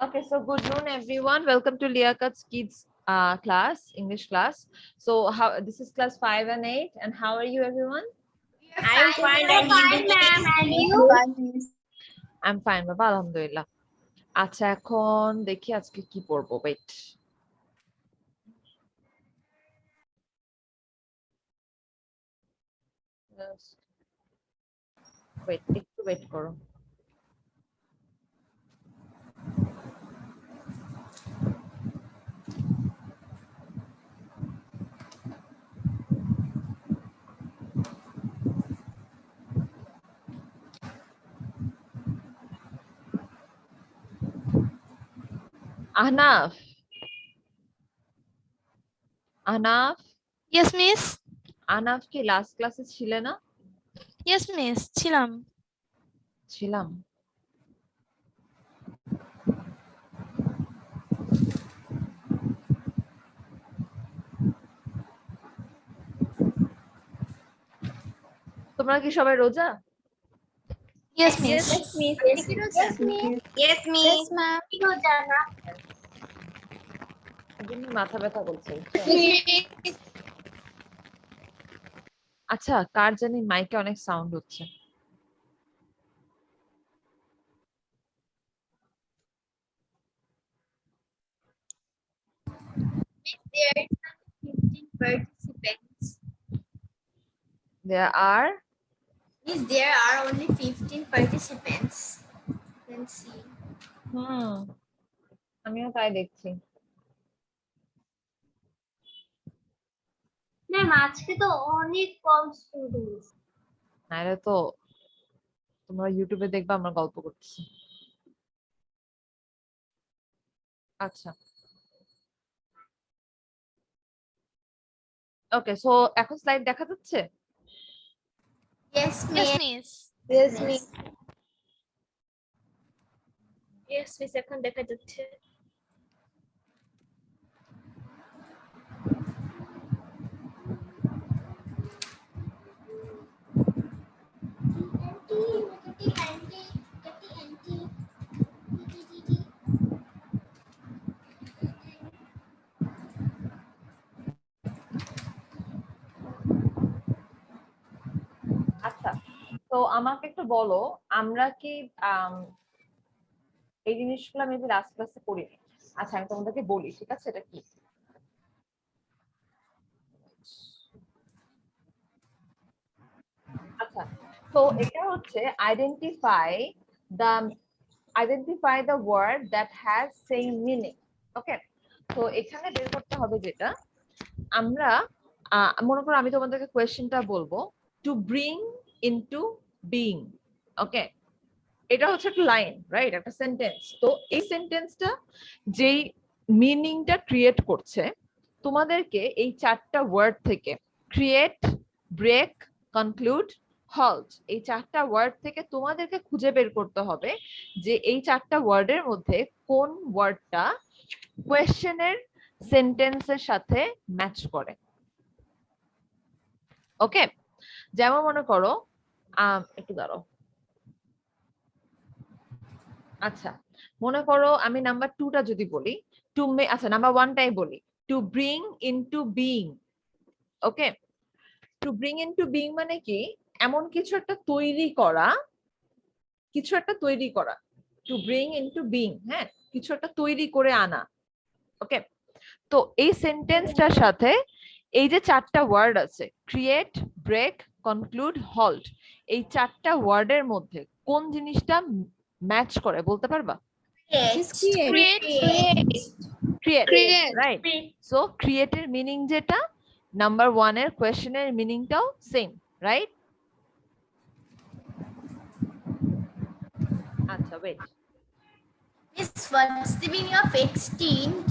Okay, so good noon, everyone. Welcome to Liakat's Kids class, English class. So, how this is class 5 and 8, and how are you, everyone? I'm fine, ma'am. And you? I'm fine, বাবা আলহামদুলিল্লাহ। আচ্ছা, এখন দেখি আজকে কি পড়বো। Wait, একটু wait করো। Ahnaf, Ahnaf, Yes, miss. আহনাফ কি লাস্ট ক্লাসে ছিলে না? Yes, miss. ছিলাম। ছিলাম। তোমরা কি সবাই রোজা? Yes, miss. Yes, miss. Yes, miss. ma'am. এজন্য মাথা ব্যথা করছে। আচ্ছা, কার জানি মাইকে অনেক সাউন্ড হচ্ছে। There are Miss, there are only 15 participants. You can see. আমিও তাই দেখছি। ম্যাম আজকে তো অনেক কম স্টুডেন্টস। নাইলে তো তোমরা ইউটিউবে দেখবা আমরা গল্প করছি। আচ্ছা, ওকে, সো এখন স্লাইড দেখা যাচ্ছে? Yes, Yes, miss. miss. Yes, miss. Yes, miss. এখন দেখা যাচ্ছে। আচ্ছা, তো আমাকে একটু বলো, আমরা কি এই জিনিসগুলো মেবি লাস্ট ক্লাসে করিনি। আচ্ছা, আমি তোমাদেরকে বলি, ঠিক আছে? এটা কি? আচ্ছা, তো এটা হচ্ছে identify the word that has same meaning. Okay, তো এখানে বের করতে হবে যেটা আমরা মনে করো আমি তোমাদেরকে কোয়েশ্চেনটা বলবো, টু ব্রিং ইনটু বিং। ওকে, এটা হচ্ছে একটা লাইন, রাইট? একটা সেন্টেন্স। তো এই সেন্টেন্সটা যেই মিনিংটা ক্রিয়েট করছে, তোমাদেরকে এই চারটা ওয়ার্ড থেকে ক্রিয়েট, ব্রেক, কনক্লুড, হল্ট, এই চারটা ওয়ার্ড থেকে তোমাদেরকে খুঁজে বের করতে হবে যে এই চারটা ওয়ার্ডের মধ্যে কোন ওয়ার্ডটা কোয়েশ্চেনের সেন্টেন্সের সাথে ম্যাচ করে। ওকে, যেমন মনে করো একটু দাঁড়াও। আচ্ছা, মনে করো আমি নাম্বার 2টা যদি বলি, আচ্ছা নাম্বার 1টাই বলি, টু ব্রিং ইনটু বিং। ওকে, টু ব্রিং ইনটু বিং মানে কি? এমন কিছু একটা তৈরি করা, কিছু একটা তৈরি করা। টু ব্রিং ইনটু বিং, হ্যাঁ, কিছু একটা তৈরি করে আনা। ওকে, তো এই সেন্টেন্সটার সাথে এই যে চারটা ওয়ার্ড আছে, ক্রিয়েট, ব্রেক, কনক্লুড, হল্ট, এই চারটা ওয়ার্ডের মধ্যে কোন জিনিসটা ম্যাচ করে বলতে পারবা? Create, right? সো ক্রিয়েটের মিনিং যেটা, নাম্বার 1 এর কোয়েশ্চেনের মিনিংটাও সেম, রাইট? আচ্ছা, wait, Miss, what's the meaning of extinct?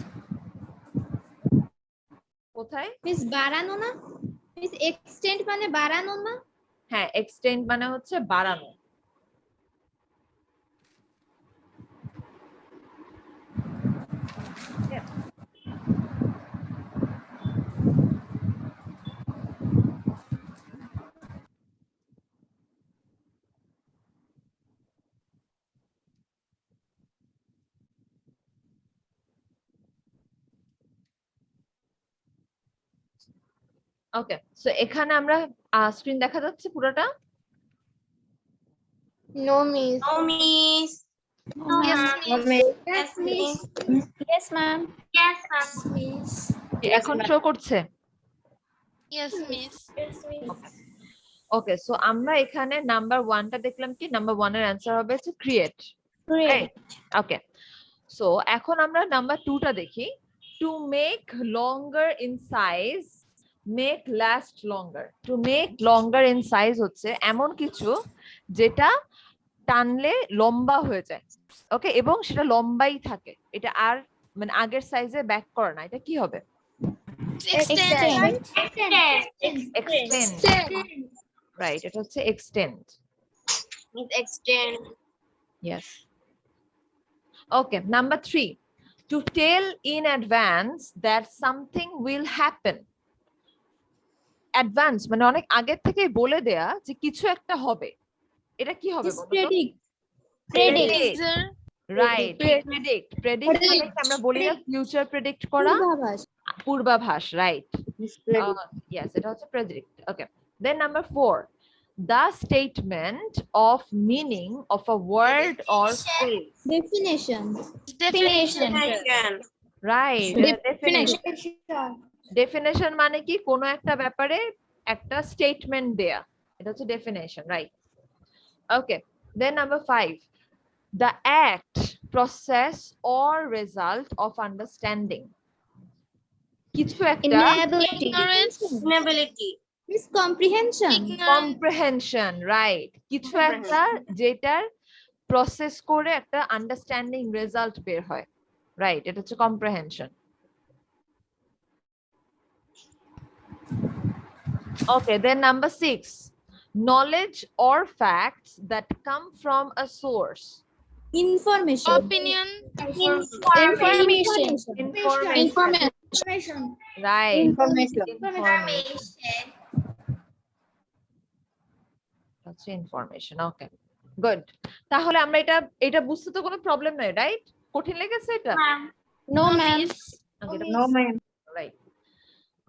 কোথায়? মিস বাড়ানো না? মিস এক্সটেন্ড মানে বাড়ানো না? হ্যাঁ, এক্সটেন্ড মানে হচ্ছে বাড়ানো। ওকে, সো এখানে আমরা স্ক্রিন দেখা যাচ্ছে পুরোটা? No, miss. No, miss. Yes, ma'am. miss. Yes, miss. Yes, ma'am. Yes, miss. এখন শো করছে? Yes, miss. Yes, miss. ওকে, সো আমরা এখানে নাম্বার 1টা দেখলাম কি নাম্বার 1 এর অ্যানসার হবে হচ্ছে ক্রিয়েট। Great. ওকে, সো এখন আমরা নাম্বার 2টা দেখি। To make longer in size, make last longer. To make longer in size হচ্ছে এমন কিছু যেটা টানলে লম্বা হয়ে যায়, ওকে, এবং সেটা লম্বাই থাকে, এটা আর মানে আগের সাইজে ব্যাক করে না, এটা কি হবে? Extend. এক্সটেন্ড, রাইট, এটা হচ্ছে extend. Extend. Yes. Okay, number 3. To tell in advance that something will happen. Advance মানে অনেক আগের থেকে বলে দেয়া যে কিছু একটা হবে। এটা কি হবে বলো তো? Predict. Freezer. Right. Predict. Predict মানে কি আমরা বলি না ফিউচার প্রেডিক্ট করা? পূর্বাভাস। পূর্বাভাস, right. Yes, এটা হচ্ছে predict. Okay. Then number 4. The statement of meaning of a word or phrase. Definition. Definition. Right. Definition মানে কি কোনো একটা ব্যাপারে একটা স্টেটমেন্ট দেয়া, এটা হচ্ছে definition, right? Okay, then number 5, the act, process or result of understanding. কিছু একটা Inability. Ignorance. Inability. Miss comprehension. Ignorance. Comprehension, right, কিছু একটা যেটার প্রসেস করে একটা আন্ডারস্ট্যান্ডিং রেজাল্ট বের হয়, রাইট, এটা হচ্ছে comprehension. Okay, then number 6, knowledge or facts that come from a source. Information. Opinion. Information. Information, right? Information. That's information. Okay, good. তাহলে আমরা এটা বুঝতে তো কোনো প্রবলেম নাই, রাইট? কঠিন লেগেছে এটা? No, ma'am. Miss. Okay, right.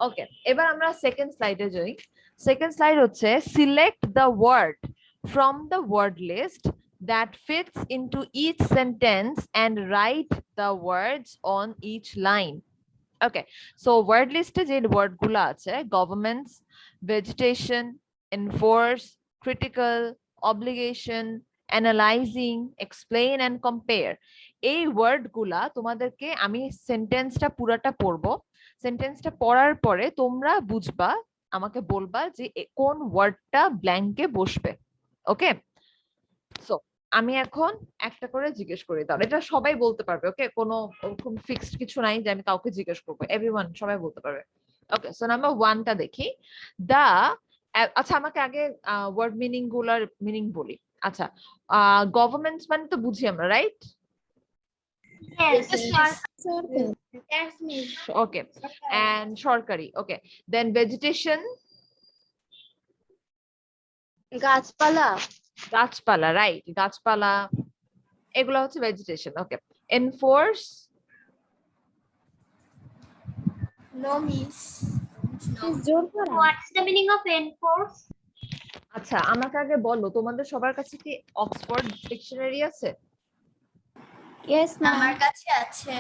Okay, এবার আমরা সেকেন্ড স্লাইডে যাই। সেকেন্ড স্লাইড হচ্ছে select the word from the word list that fits into each sentence and write the words on each line. Okay, so word list এ যে word গুলো আছে governments, vegetation, enforce, critical, obligation, analyzing, explain and compare, এই word গুলা তোমাদেরকে আমি সেন্টেন্সটা পুরাটা পড়বো, সেন্টেন্সটা পড়ার পরে তোমরা বুঝবা, আমাকে বলবা যে কোন ওয়ার্ডটা ব্ল্যাঙ্কে বসবে। ওকে, সো আমি এখন একটা করে জিজ্ঞেস করি, তাহলে এটা সবাই বলতে পারবে। ওকে, কোনো ওরকম ফিক্সড কিছু নাই যে আমি কাউকে জিজ্ঞেস করবো, এভরিওয়ান সবাই বলতে পারবে। ওকে, সো নাম্বার 1টা দেখি। দা, আচ্ছা আমাকে আগে ওয়ার্ড মিনিং গুলার মিনিং বলি। আচ্ছা, গভর্নমেন্টস মানে তো বুঝি আমরা, right? Yes, miss. Okay, and সরকারি। ওকে, দেন ভেজিটেশন, গাছপালা। গাছপালা, রাইট, গাছপালা, এগুলো হচ্ছে ভেজিটেশন। ওকে, এনফোর্স, No, miss. No. জোর করা। What's the meaning of enforce? আচ্ছা আমাকে আগে বলো তোমাদের সবার কাছে কি অক্সফোর্ড ডিকশনারি আছে? Yes, আমার ma'am. কাছে আছে।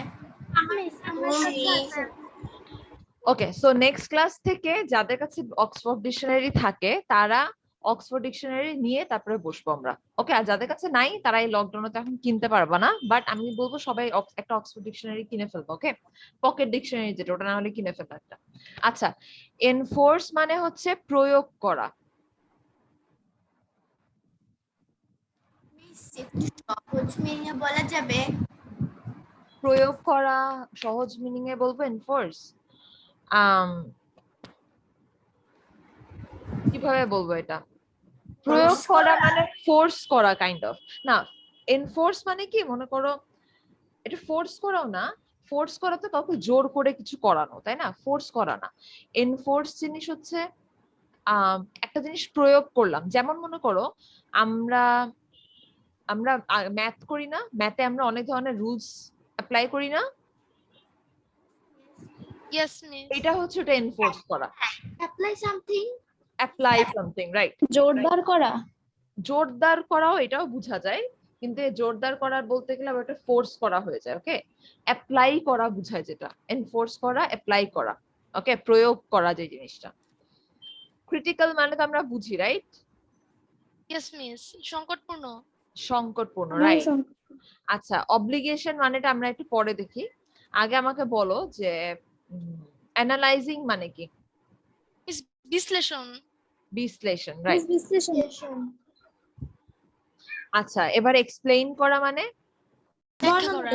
ওকে, সো নেক্সট ক্লাস থেকে যাদের কাছে অক্সফোর্ড ডিকশনারি থাকে তারা অক্সফোর্ড ডিকশনারি নিয়ে তারপরে বসবো আমরা। ওকে, আর যাদের কাছে নাই তারা এই লকডাউনে তো এখন কিনতে পারবা না, বাট আমি বলবো সবাই একটা অক্সফোর্ড ডিকশনারি কিনে ফেলবো। ওকে, পকেট ডিকশনারি যেটা, ওটা না হলে কিনে ফেলবো একটা। আচ্ছা, এনফোর্স মানে হচ্ছে প্রয়োগ করা। Miss, একটু সহজ মিনিংয়ে বলা যাবে? প্রয়োগ করা সহজ মিনিং এ বলবো এনফোর্স। কিভাবে বলবো এটা? প্রয়োগ করা মানে ফোর্স করা কাইন্ড অফ না। এনফোর্স মানে কি, মনে করো এটা ফোর্স করাও না, ফোর্স করা তো কাউকে জোর করে কিছু করানো, তাই না? ফোর্স করা না। এনফোর্স জিনিস হচ্ছে একটা জিনিস প্রয়োগ করলাম, যেমন মনে করো আমরা আমরা ম্যাথ করি না, ম্যাথে আমরা অনেক ধরনের রুলস অ্যাপ্লাই করি না? Yes, miss. এটা হচ্ছে ওটা এনফোর্স করা, Apply something. Apply something, right. জোরদার করা। জোরদার করাও এটাও বোঝা যায়, কিন্তু এই জোরদার করার বলতে গেলে আবার এটা ফোর্স করা হয়ে যায়। ওকে, অ্যাপ্লাই করা বোঝায় যেটা, এনফোর্স করা, অ্যাপ্লাই করা, ওকে, প্রয়োগ করা যে জিনিসটা। ক্রিটিক্যাল মানে তো আমরা বুঝি, রাইট? Yes, miss. সংকটপূর্ণ। সংকটপূর্ণ, রাইট। আচ্ছা, অব্লিগেশন মানেটা আমরা একটু পরে দেখি, আগে আমাকে বলো যে অ্যানালাইজিং মানে কি? Miss, বিশ্লেষণ। বিশ্লেষণ, রাইট। বিশ্লেষণ। আচ্ছা, এবার এক্সপ্লেইন করা মানে? ব্যাখ্যা করা।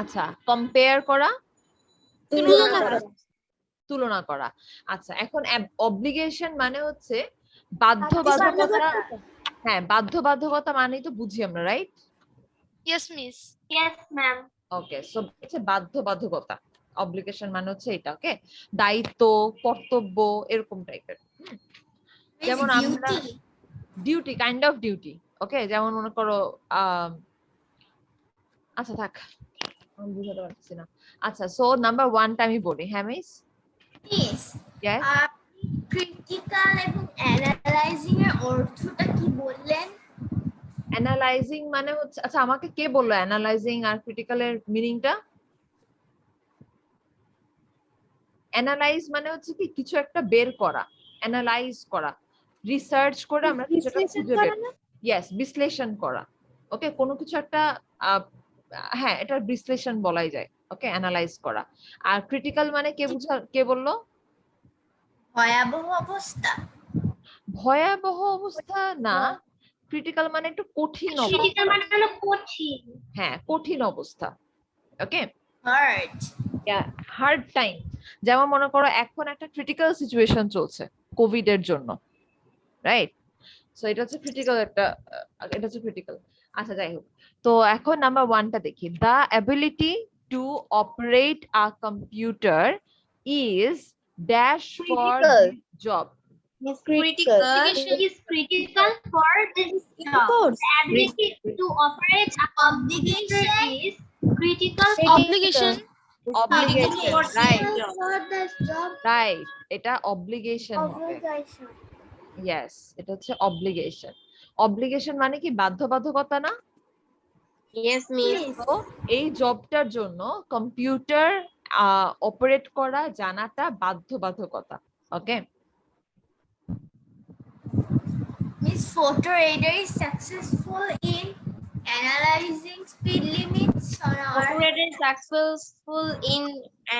আচ্ছা, কম্পেয়ার করা? তুলনা করা। তুলনা করা। আচ্ছা, এখন অব্লিগেশন মানে হচ্ছে বাধ্যবাধকতা। হ্যাঁ, বাধ্যবাধকতা মানেই তো বুঝি আমরা, right? Yes, miss. Yes, ma'am. ওকে, সো হচ্ছে বাধ্যবাধকতা, অব্লিগেশন মানে হচ্ছে এটা। ওকে, দায়িত্ব, কর্তব্য, এরকম টাইপের। যেমন আমরা ডিউটি, কাইন্ড অফ ডিউটি। ওকে, যেমন মনে করো আচ্ছা থাক, আমি বুঝাতে পারছি না। আচ্ছা, সো নাম্বার 1টা আমি বলি। হ্যাঁ মিস? Miss, yes. ক্রিটিক্যাল এবং অ্যানালাইজিং এর অর্থটা কি বললেন? অ্যানালাইজিং মানে হচ্ছে, আচ্ছা আমাকে কে বললো অ্যানালাইজিং আর ক্রিটিক্যালের মিনিংটা? অ্যানালাইজ মানে হচ্ছে কি কিছু একটা বের করা, অ্যানালাইজ করা, রিসার্চ করে আমরা কিছু একটা খুঁজে বের। ইয়েস, বিশ্লেষণ করা। ওকে, কোনো কিছু একটা হ্যাঁ, এটা বিশ্লেষণ বলাই যায়। ওকে, অ্যানালাইজ করা। আর ক্রিটিক্যাল মানে কে বললো? ভয়াবহ অবস্থা। ভয়াবহ অবস্থা না, ক্রিটিক্যাল মানে একটু কঠিন অবস্থা। ক্রিটিক্যাল মানে হলো কঠিন। হ্যাঁ, কঠিন অবস্থা। ওকে, হার্ড। Hard time. যেমন মনে করো এখন একটা ক্রিটিক্যাল সিচুয়েশন চলছে কোভিড এর জন্য, রাইট? সো এটা হচ্ছে ক্রিটিক্যাল একটা, এটা হচ্ছে ক্রিটিক্যাল। আচ্ছা যাই হোক, তো এখন নাম্বার 1টা দেখি। The ability to operate a computer is dash for job. Critical. Is critical for this job. The ability to operate a computer is critical for Obligation. Obligation, right, for this job. Right, এটা obligation হবে। Obligation. Yes, এটা হচ্ছে obligation. Obligation মানে কি বাধ্যবাধকতা না? Yes, miss. তো এই জবটার জন্য কম্পিউটার অপারেট করা জানাটা বাধ্যবাধকতা। ওকে, Miss, photo radar is successful in analyzing speed limits on our. Operator is successful in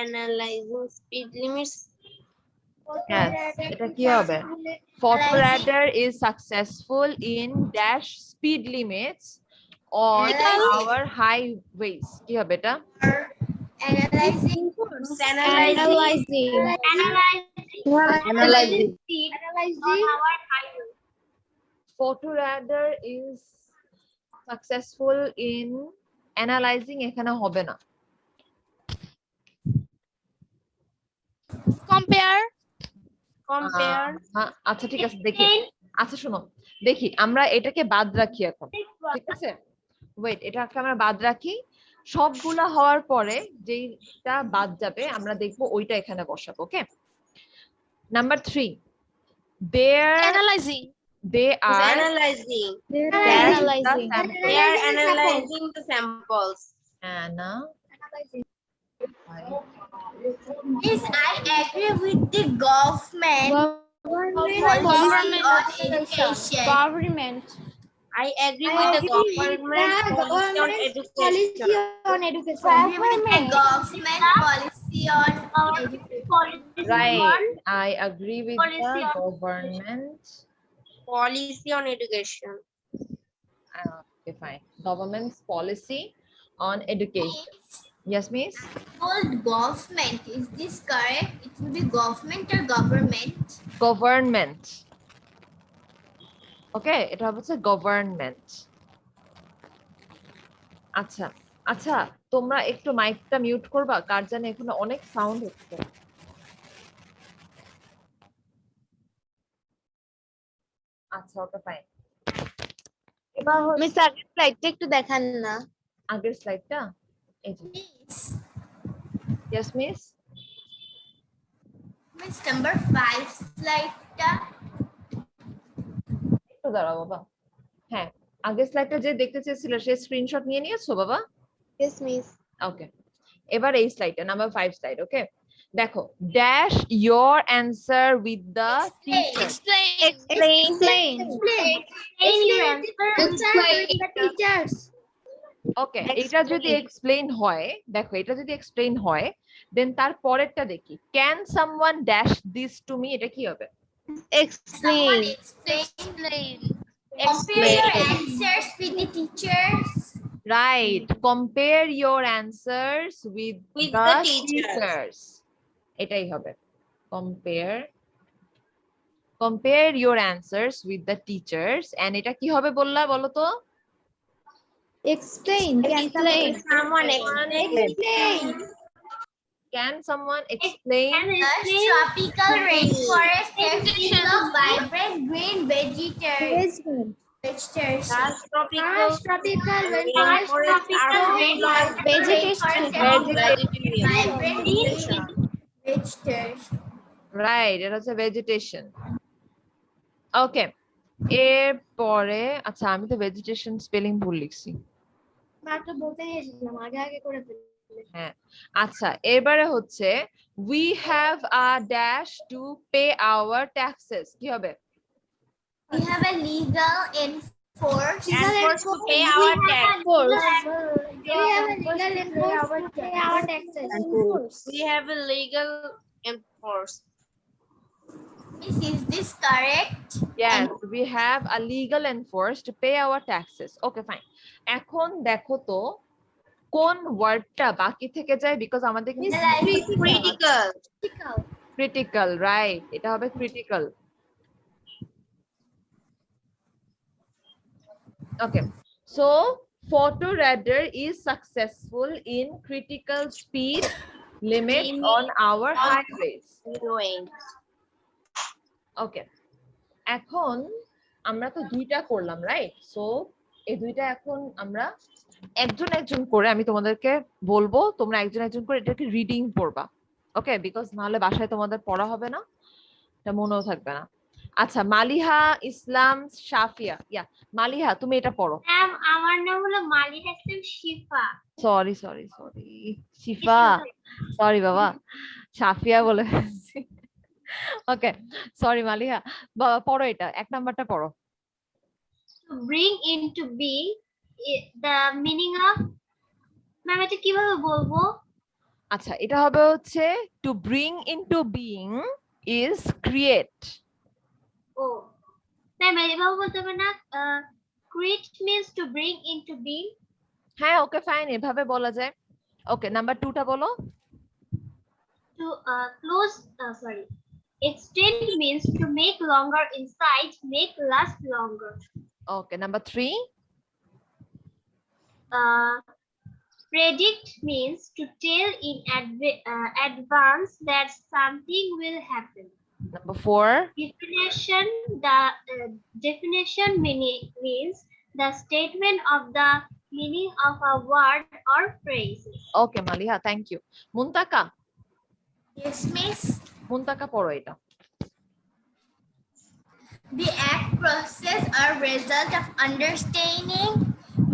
analyzing speed limits. Yes, এটা কি হবে? Photo radar is successful in dash speed limits on our highways. কি হবে এটা? Analyzing speed on our highway. Photo radar is successful in analyzing, এখানে হবে না। Compare. হ্যাঁ, আচ্ছা ঠিক আছে, দেখি। আচ্ছা শোনো, দেখি আমরা এটাকে বাদ রাখি এখন, ঠিক আছে? ওয়েট, এটাকে আমরা বাদ রাখি। সবগুলা হওয়ার পরে যেটা বাদ যাবে আমরা দেখবো ওইটা এখানে বসাবো। ওকে, number 3, Analyzing. they are Analyzing. They are analyzing the samples. Miss, I agree with the government policy on education. Government. I agree with the government policy on education. Agree with the government policy on education. right, I agree with Policy the on government Policy on education. okay fine, government's policy on education. Yes miss? Called government, is this correct? It will be government or government? Government. Okay, এটা হচ্ছে government. আচ্ছা আচ্ছা, তোমরা একটু মাইকটা mute করবা, কার জানে এখানে অনেক সাউন্ড হচ্ছে। আচ্ছা ওটা ফাইন। এবার মিস আগের স্লাইডটা একটু দেখান না। আগের স্লাইডটা এই যে Miss, yes miss Miss number 5 slide ta. একটু দাঁড়াও বাবা হ্যাঁ আগের স্লাইডটা যে দেখতে চেয়েছিল সে স্ক্রিনশট নিয়ে নিয়েছো বাবা Yes, miss. ওকে এবার এই স্লাইডটা নাম্বার 5 স্লাইড ওকে দেখো dash your answer with the teacher Explain. Explain. Explain your answer Explain the teachers. ওকে এটা যদি এক্সপ্লেইন হয় দেখো এটা যদি এক্সপ্লেইন হয় দেন তার পরেরটা দেখি can someone dash this to me এটা কি হবে Someone explain. Explain. Compare your answers with the teachers. Right compare your answers with With the the teachers. Teachers এটাই হবে compare your answers with the teachers and এটা কি হবে বলো তো Explain. Someone explain. Can someone explain The tropical rainforest is full of vibrant green vegetables. That's tropical. Tropical Rainforests are full of vegetation. Vibrant green vegetables. Right এটা হচ্ছে vegetation ওকে এরপরে আচ্ছা আমি তো ভেজিটেশন স্পেলিং ভুল লিখছি মাত্র বলতে গেছিলাম আগে করে ফেলি। হ্যাঁ আচ্ছা এবারে হচ্ছে we have a dash to pay our taxes কি হবে We have a legal enforced. Enforced to pay our tax. We have a legal enforcement to pay our taxes. We have a legal enforce. Miss, is this correct? yes we have a legal enforce to pay our taxes okay fine এখন দেখো তো কোন ওয়ার্ডটা বাকি থেকে যায় because আমাদের কিন্তু Critical. ক্রিটিক্যাল রাইট এটা হবে critical okay so photo radar is successful in critical speed limits on our highways Doing. okay এখন আমরা তো দুইটা করলাম রাইট সো এই দুইটা এখন আমরা একজন করে আমি তোমাদেরকে বলবো তোমরা একজন করে এটাকে রিডিং পড়বা ওকে বিকজ নাহলে বাসায় তোমাদের পড়া হবে না এটা মনেও থাকবে না আচ্ছা মালিহা ইসলাম শাফিয়া ইয়া মালিহা তুমি এটা পড়ো Ma'am, আমার নাম হলো মালিহা ইসলাম শিফা। সরি শিফা সরি বাবা শাফিয়া বলে ফেলছি ওকে সরি মালিহা বাবা পড়ো এটা এক নাম্বারটা পড়ো To bring into being the meaning of ma'am এটা কিভাবে বলবো? আচ্ছা এটা হবে হচ্ছে to bring into being is create ও ম্যাম এভাবে বলতে হবে না create means to bring into being. হ্যাঁ ওকে ফাইন এভাবে বলা যায় ওকে নাম্বার 2টা বলো To extend means to make longer inside, make last longer. Okay number 3 Predict means to tell in advance that something will happen. Number 4 Definition, the definition means the statement of the meaning of a word or phrase. Okay Maliha thank you Muntaka Yes, miss. Muntaka পড়ো এটা The act, process, or result of understanding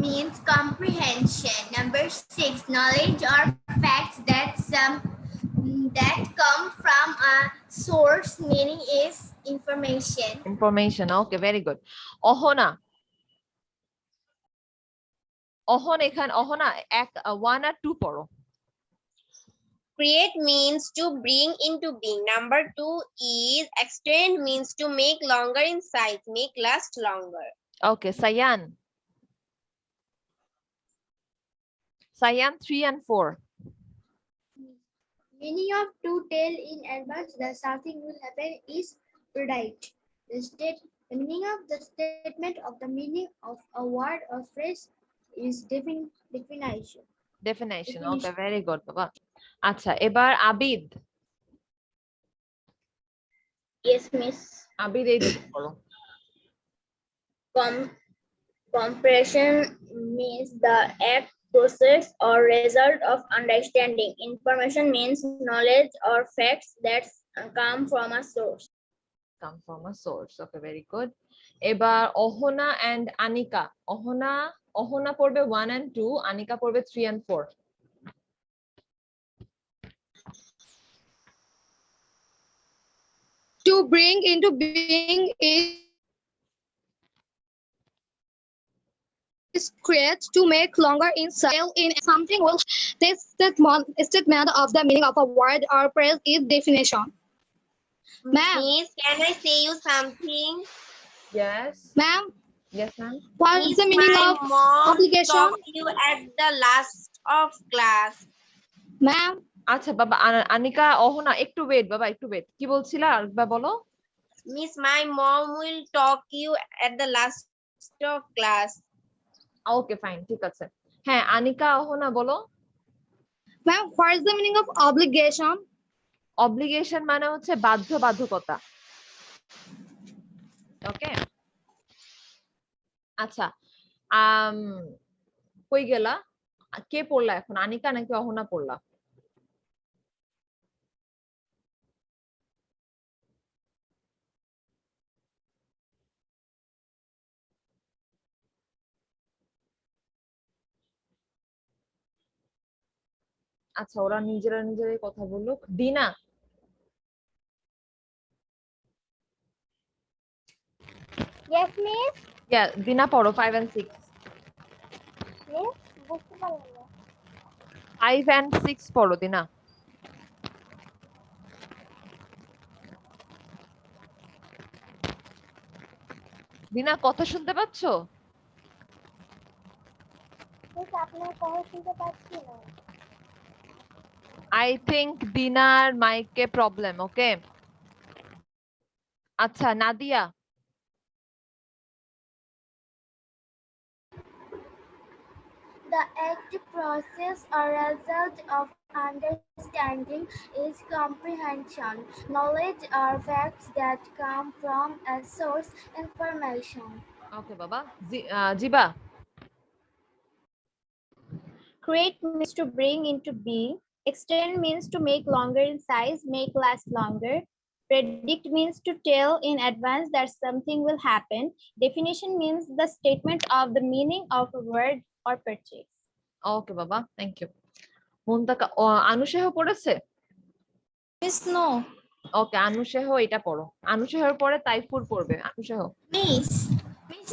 means comprehension. Number 6, knowledge or facts that come from a source, meaning is information. Information okay very good Ahona Ahona এক 1 আর 2 পড়ো Create means to bring into being. Number 2 is extend means to make longer in size, make last longer. Okay Sayan 3 and 4 Meaning of to tell in advance that something will happen is predict. The meaning of the statement of the meaning of a word or phrase is definition. definition okay very good বাবা আচ্ছা এবার Abid Yes, miss. Abid এই দুটো পড়ো Compression means the act process or result of understanding. Information means knowledge or facts that come from a source. Come from a source. Okay, very good. এবার Ahana and Anika. Ahana পড়বে 1 and 2, Anika পড়বে 3 and 4. To bring into being is create, to make longer in something will. This statement of the meaning of a word or phrase is definition. Ma'am. Miss, can I say you something? Yes. Ma'am, Yes, ma'am. what is Miss, the meaning my of mom obligation? talked you at the last of class. Ma'am, আচ্ছা বাবা আনিকা অহনা একটু wait বাবা একটু wait কি বলছিলা আরেকবার বলো Miss, my mom will talk you at the last of class. Okay fine ঠিক আছে হ্যাঁ আনিকা অহনা বলো ma'am, what is the meaning of obligation? Obligation মানে হচ্ছে বাধ্যবাধকতা ওকে আচ্ছা কই গেলা কে পড়লা এখন আনিকা নাকি অহনা পড়লা আচ্ছা ওরা নিজেরাই কথা বললো দিনা Yes, miss. দিনা পড়ো 5 and 6 Miss, বুঝতে পারলাম না। 5 and 6 পড়ো দিনা দিনা কথা শুনতে পাচ্ছো মিস, আপনার কথা শুনতে পাচ্ছি না। I think দিনার মাইকে প্রবলেম ওকে আচ্ছা Nadia The act, process, or result of understanding is comprehension, knowledge or facts that come from a source, information. ওকে বাবা জিবা Create means to bring into being. Extend means to make longer in size, make last longer. Predict means to tell in advance that something will happen. Definition means the statement of the meaning of a word or purchase. ওকে বাবা thank you মুনতাকা আনুশেহ পড়েছে Miss, no. ওকে আনুশেহ এটা পড়ো আনুশেহর পরে তাইফুর পড়বে আনুশেহ Miss,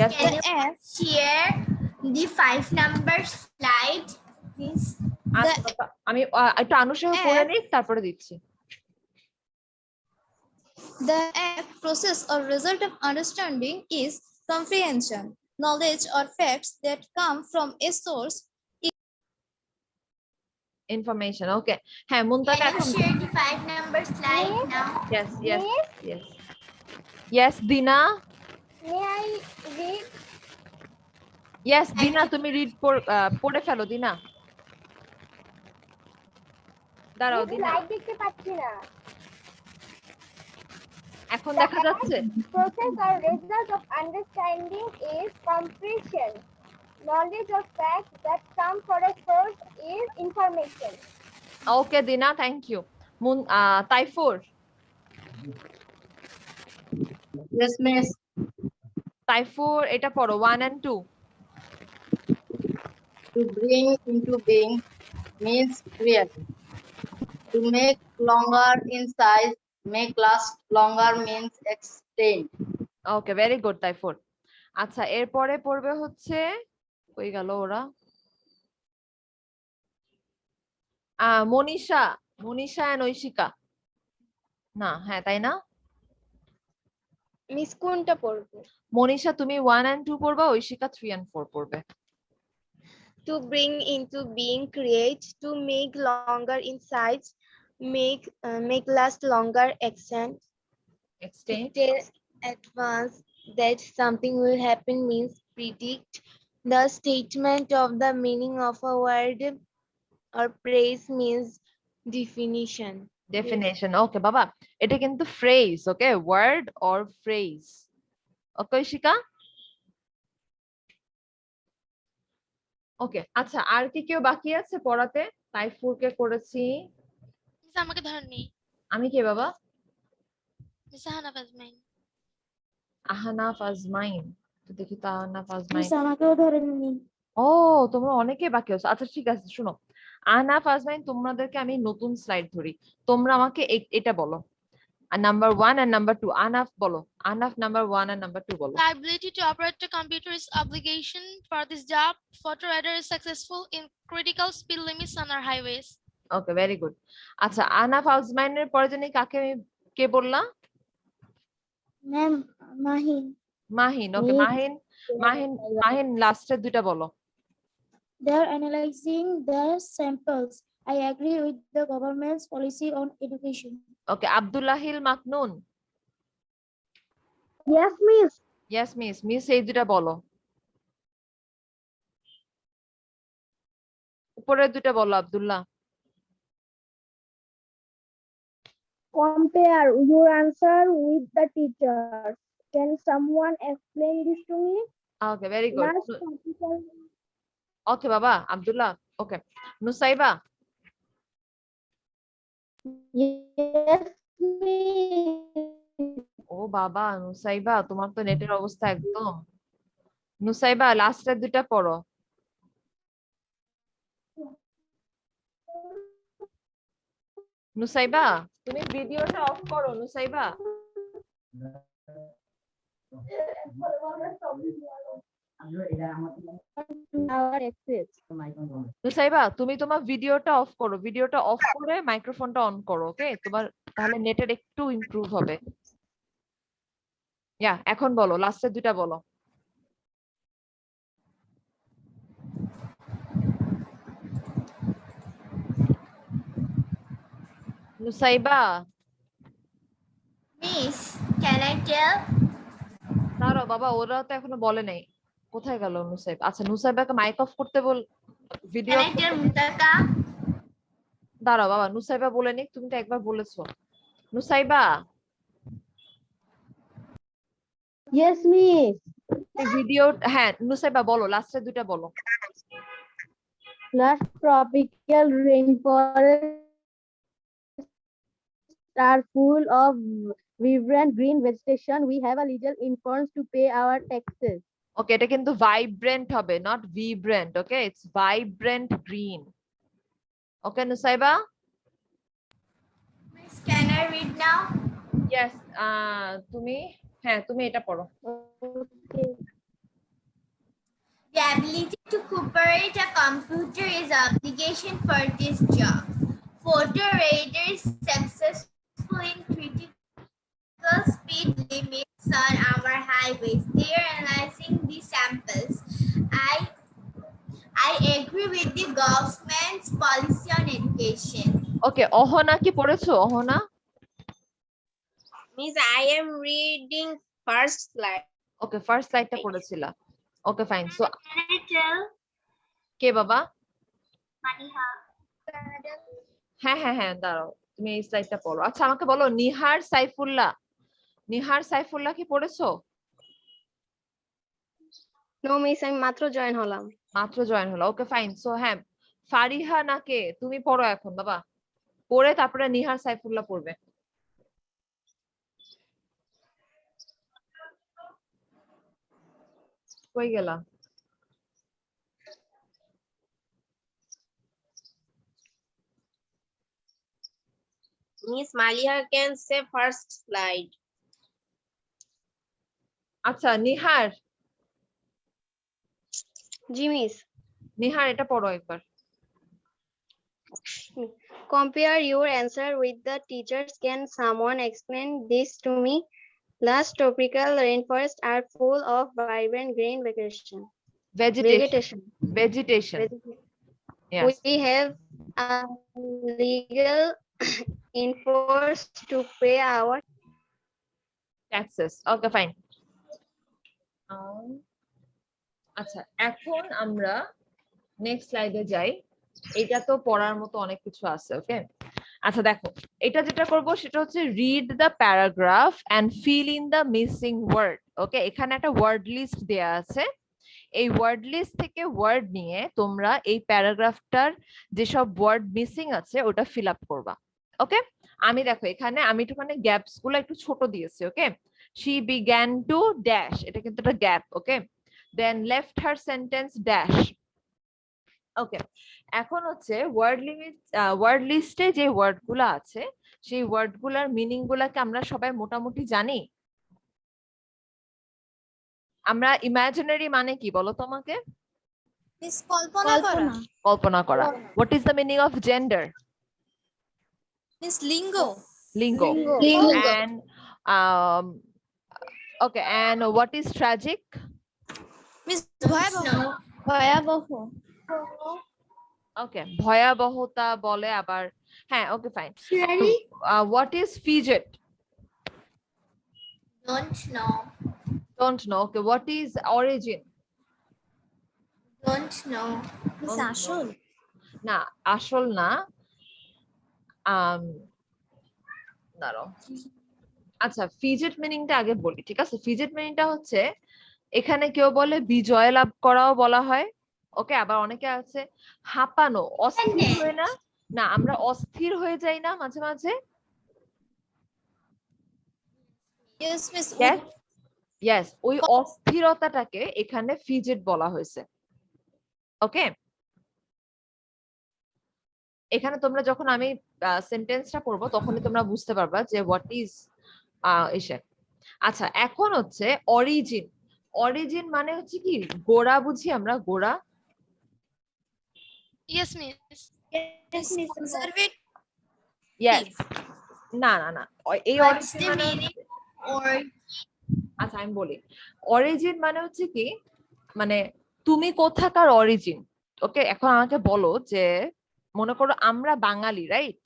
Yes, can ma'am. you share the 5-number slide, please? আচ্ছা বাবা আমি একটু আনুশেহ পড়ে নিই তারপরে দিচ্ছি The act, process, or result of understanding is comprehension, knowledge or facts that come from a source. Information ওকে হ্যাঁ মুনতাকা Can you এখন share the 5-number slide now? yes দিনা May I read? yes দিনা তুমি রিড পড়ে ফেলো দিনা দাঁড়াও দিনা Slide দেখতে পাচ্ছি না। এখন দেখা যাচ্ছে Process or result of understanding is comprehension. Knowledge of facts that come from a source is information. Okay Dina thank you Taifur Yes, miss. Taifur এটা পড়ো 1 and 2 To bring into being means create. To make longer in size, make last longer means extend. Okay very good Taifur আচ্ছা এরপরে পড়বে হচ্ছে কই গেল ওরা Manisha and Aishika না হ্যাঁ তাই না মিস কোনটা পড়বো? মনীষা তুমি 1 and 2 পড়বা ঐশিকা 3 and 4 পড়বে To bring into being, create, to make longer in size, make last longer, extend tell advance that something will happen means predict. The statement of the meaning of a word or phrase means definition. Definition okay বাবা এটা কিন্তু phrase okay word or phrase okay Oishika okay, আচ্ছা আর কি কেউ বাকি আছে পড়াতে? তাইফুরকে করেছি। মিস আমাকে ধরেননি। আমি কে বাবা? মিস হানাফ আজমাইন। আহনাফ আজমাইন। তো দেখি তো আহনাফ আজমাইন। আমাকেও ধরেননি। ও, তোমরা অনেকে বাকি আছো। আচ্ছা ঠিক আছে, শুনো, আহনাফ আজমাইন তোমাদেরকে আমি নতুন স্লাইড ধরি, তোমরা আমাকে এটা বলো, নাম্বার 1 আর নাম্বার 2। আহনাফ বলো, আহনাফ নাম্বার 1 আর নাম্বার 2 বলো। The ability to operate a computer is obligation for this job. Photo radar is successful in critical speed limits on our highways. Okay, very good. আচ্ছা, আহনাফ আজমাইনের পরে জানি কাকে কে বললা? ম্যাম মাহিন। মাহিন। ওকে, মাহিন মাহিন মাহিন লাস্টের দুইটা বলো। They are analyzing the samples. I agree with the government's policy on education. Okay, Abdullahil মাকনুন। Yes, miss. Yes miss. Miss এই দুইটা বলো। উপরের দুইটা বলো Abdullah. Compare your answer with the teachers. Can someone explain this to me? Okay, very good. Last topical. ওকে বাবা আব্দুল্লাহ। ওকে, Nusaiba. Yes, miss. ও বাবা, নুসাইবা তোমার তো নেটের অবস্থা একদম। নুসাইবা লাস্টের দুইটা পড়ো। নুসাইবা তুমি ভিডিওটা অফ করো। Nusaiba, Our access. নুসাইবা তুমি তোমার ভিডিওটা অফ করো। ভিডিওটা অফ করে মাইক্রোফোনটা অন করো। ওকে, তোমার তাহলে নেটের একটু ইমপ্রুভ হবে। ইয়া, এখন বলো, লাস্টের দুইটা বলো। Nusaiba, Miss, can I tell? দাঁড়াও বাবা, ওরা তো এখনো বলে নাই। কোথায় গেল নুসাইবা? আচ্ছা, নুসাইবাকে মাইক অফ করতে বল, video. Can I tell Mutaka? দাঁড়াও বাবা, নুসাইবা বলে নিক, তুমি তো একবার বলেছো। Nusaiba, Yes, miss. ভিডিও, হ্যাঁ নুসাইবা বলো, লাস্টের দুইটা বলো। Last tropical rainforests are full of vibrant green vegetation. We have a little informs to pay our taxes. ওকে, এটা কিন্তু ভাইব্রেন্ট হবে, not vibrant. Okay, it's vibrant green. Okay Nusaiba. Miss, can I read now? Yes, তুমি, হ্যাঁ তুমি এটা পড়ো। Okay. The ability to operate a computer is obligation for this job. Photo radar is successful in critical speed limits on our highways. They are analyzing the samples. I agree with the government's policy on education. ওকে, অহনা কি পড়েছো? Ahona. Means I am reading first slide. Okay, first স্লাইডটা পড়েছিলা। Okay fine. So Can I tell কে বাবা? Maniha? হ্যাঁ হ্যাঁ হ্যাঁ, দাঁড়াও, তুমি এই স্লাইডটা পড়ো। আচ্ছা আমাকে বলো, নিহার সাইফুল্লাহ। নিহার সাইফুল্লাহ কি পড়েছো? নো মিস, আমি মাত্র জয়েন হলাম। মাত্র জয়েন হলো। ওকে ফাইন। সো হ্যাঁ, ফারিহা নাকে তুমি পড়ো এখন বাবা, পড়ে তারপরে নিহার সাইফুল্লাহ পড়বে। কই গেলা? Miss Maliha can say first slide. আচ্ছা নিহার, জি মিস। নিহার এটা পড়ো একবার। Compare your answer with the teachers. Can someone explain this to me? Last tropical rainforests are full of vibrant green vegetation. Vegetation. Vegetation. Yes. We have a legal enforce to pay our Taxes. Okay, fine. আচ্ছা, এখন আমরা next স্লাইডে যাই। এটা তো পড়ার মতো অনেক কিছু আছে। ওকে, আচ্ছা দেখো, এটা যেটা করব সেটা হচ্ছে read the paragraph and fill in the missing word. Okay, এখানে একটা ওয়ার্ড লিস্ট দেয়া আছে, এই ওয়ার্ড লিস্ট থেকে ওয়ার্ড নিয়ে তোমরা এই প্যারাগ্রাফটার যেসব ওয়ার্ড মিসিং আছে ওটা ফিল আপ করবা। ওকে, আমি দেখো এখানে আমি একটুখানি গ্যাপস গুলো একটু ছোট দিয়েছি। ওকে, she began to dash, এটা কিন্তু একটা গ্যাপ। ওকে, then left her sentence dash। ওকে, এখন হচ্ছে ওয়ার্ড লিস্টে যে ওয়ার্ড গুলো আছে সেই ওয়ার্ড গুলার মিনিং গুলাকে আমরা সবাই মোটামুটি জানি। আমরা ইমাজিনারি মানে কি বলো তোমাকে? কল্পনা করা। What is the meaning of gender? Lingo. Lingo. And okay, and what is tragic? ভয়াবহ। Okay, ভয়াবহতা বলে আবার। হ্যাঁ, okay, fine. What is fidget? Don't know. Don't know. Okay, what is origin? Don't know. আসল। না, আসল না। দাঁড়াও, আচ্ছা ফিজেট মিনিংটা আগে বলি, ঠিক আছে? ফিজেট মিনিংটা হচ্ছে এখানে কেউ বলে বিজয় লাভ করাও বলা হয়। ওকে, আবার অনেকে আছে হাঁপানো, অস্থির হয়ে না, না আমরা অস্থির হয়ে যাই না মাঝে মাঝে। Yes, ওই অস্থিরতাটাকে এখানে ফিজেট বলা হয়েছে। ওকে, এখানে তোমরা যখন আমি সেন্টেন্সটা পড়বো তখনই তোমরা বুঝতে পারবা যে হোয়াট ইজ এসে। আচ্ছা, এখন হচ্ছে অরিজিন। অরিজিন মানে হচ্ছে কি গোড়া, বুঝি আমরা গোড়া। Yes, miss. Yes, না না না, এই What's অরিজিন the মানে meaning? Or আচ্ছা আমি বলি, অরিজিন মানে হচ্ছে কি, মানে তুমি কোথাকার অরিজিন। ওকে, এখন আমাকে বলো যে মনে করো আমরা বাঙালি, রাইট?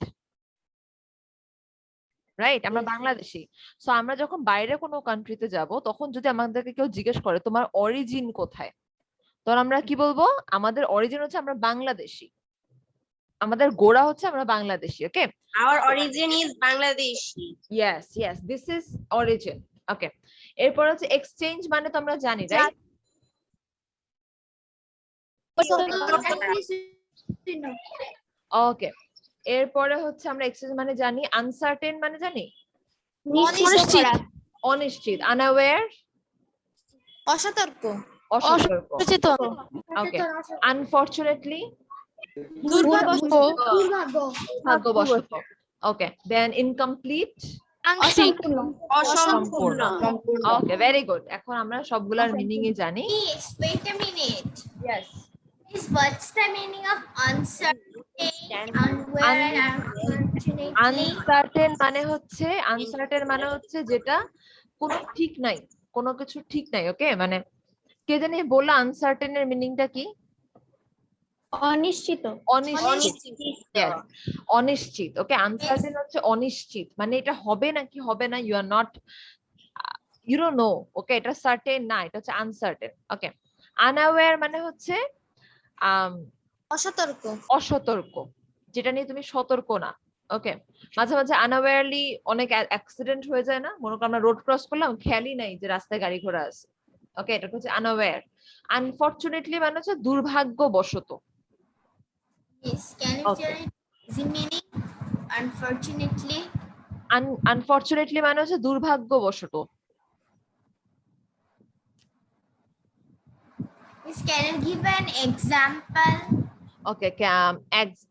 রাইট, আমরা বাংলাদেশি। সো আমরা যখন বাইরে কোনো কান্ট্রিতে যাব তখন যদি আমাদেরকে কেউ জিজ্ঞেস করে তোমার অরিজিন কোথায়, তখন আমরা কি বলবো? আমাদের অরিজিন হচ্ছে আমরা বাংলাদেশি, আমাদের গোড়া হচ্ছে আমরা Bangladeshi. Okay, Our origin is Bangladeshi. Yes yes, this is origin. Okay, এরপর হচ্ছে এক্সচেঞ্জ মানে তো আমরা জানি, রাইট? ওকে, এরপরে হচ্ছে আমরা এক্সচেঞ্জ মানে জানি, আনসার্টেন মানে জানি, অনিশ্চিত, আনঅ্যাওয়্যার, অসতর্ক, অসতর্ক। অসচেতন, ওকে, আনফরচুনেটলি, ভাগ্যবশত। ওকে, দেন ইনকমপ্লিট, আংশিক, সম্পূর্ণ। ওকে, ভেরি গুড। এখন আমরা সবগুলার মিনিং এ জানি। Miss, wait a minute. Yes, Miss, what's the meaning of uncertain, unaware, and unfortunately? Uncertain মানে হচ্ছে, আনসার্টেন মানে হচ্ছে যেটা কোনো ঠিক নাই, কোনো কিছু ঠিক নাই। ওকে, মানে কে জানি বললো আনসার্টেন এর মিনিংটা কি? অনিশ্চিত। অনিশ্চিত। Yes, অনিশ্চিত। ওকে, আনসার্টেন হচ্ছে অনিশ্চিত, মানে এটা হবে নাকি হবে না, you are not, you don't know. Okay, এটা সার্টেন না, এটা হচ্ছে আনসার্টেন। ওকে, আনঅ্যাওয়্যার মানে হচ্ছে অসতর্ক, অসতর্ক, যেটা নিয়ে তুমি সতর্ক না। ওকে, মাঝে মাঝে আনঅ্যাওয়্যারলি অনেক অ্যাক্সিডেন্ট হয়ে যায় না, মনে করো আমরা রোড ক্রস করলাম, খেয়ালই নাই যে রাস্তায় গাড়ি ঘোড়া আছে। ওকে, এটা হচ্ছে আনঅ্যাওয়্যার। আনফরচুনেটলি মানে হচ্ছে দুর্ভাগ্যবশত। Miss, can you Okay. tell it the meaning? Unfortunately. Unfortunately মানে হচ্ছে দুর্ভাগ্যবশত। Miss, can you give an example? Okay,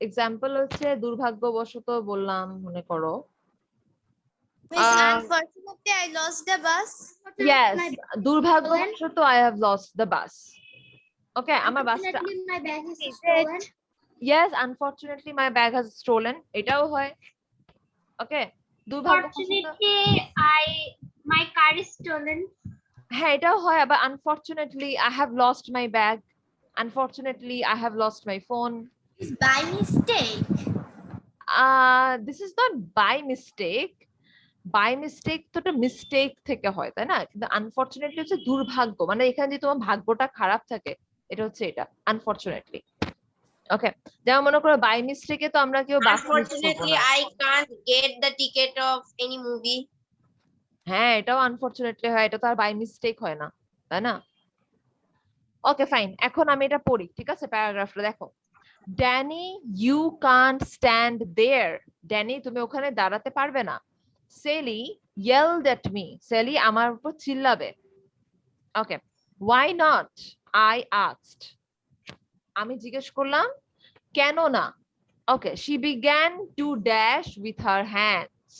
example হচ্ছে দুর্ভাগ্যবশত বললাম, মনে করো Miss, unfortunately I lost the bus. Yes, দুর্ভাগ্যবশত I have lost the bus. Okay, আমার বাসটা, Unfortunately, my bag is stolen. Yes, unfortunately my bag has stolen, এটাও হয়। ওকে, দুর্ভাগ্যবশত, My car is stolen. হ্যাঁ এটাও হয়। আবার unfortunately I have lost my bag, unfortunately I have lost my phone. Miss, by mistake. This is not by mistake. By mistake তো একটা mistake থেকে হয়, তাই না? কিন্তু আনফরচুনেটলি হচ্ছে দুর্ভাগ্য, মানে এখানে যদি তোমার ভাগ্যটা খারাপ থাকে, এটা হচ্ছে এটা আনফরচুনেটলি। ওকে, যেমন মনে করো বাই মিস্টেকে তো আমরা কেউ বাস মিস করবো Unfortunately, না। I can't get the ticket of any movie. হ্যাঁ, এটাও আনফরচুনেটলি হয়, এটা তো আর বাই মিস্টেক হয় না, তাই না? ওকে ফাইন, এখন আমি এটা পড়ি, ঠিক আছে? প্যারাগ্রাফটা দেখো। Danny you can't stand there, Danny তুমি ওখানে দাঁড়াতে পারবে না। সেলি yelled at me, সেলি আমার উপর চিল্লাবে। ওকে, why not, I asked, আমি জিজ্ঞেস করলাম কেন না। ওকে, she began to dash with her hands,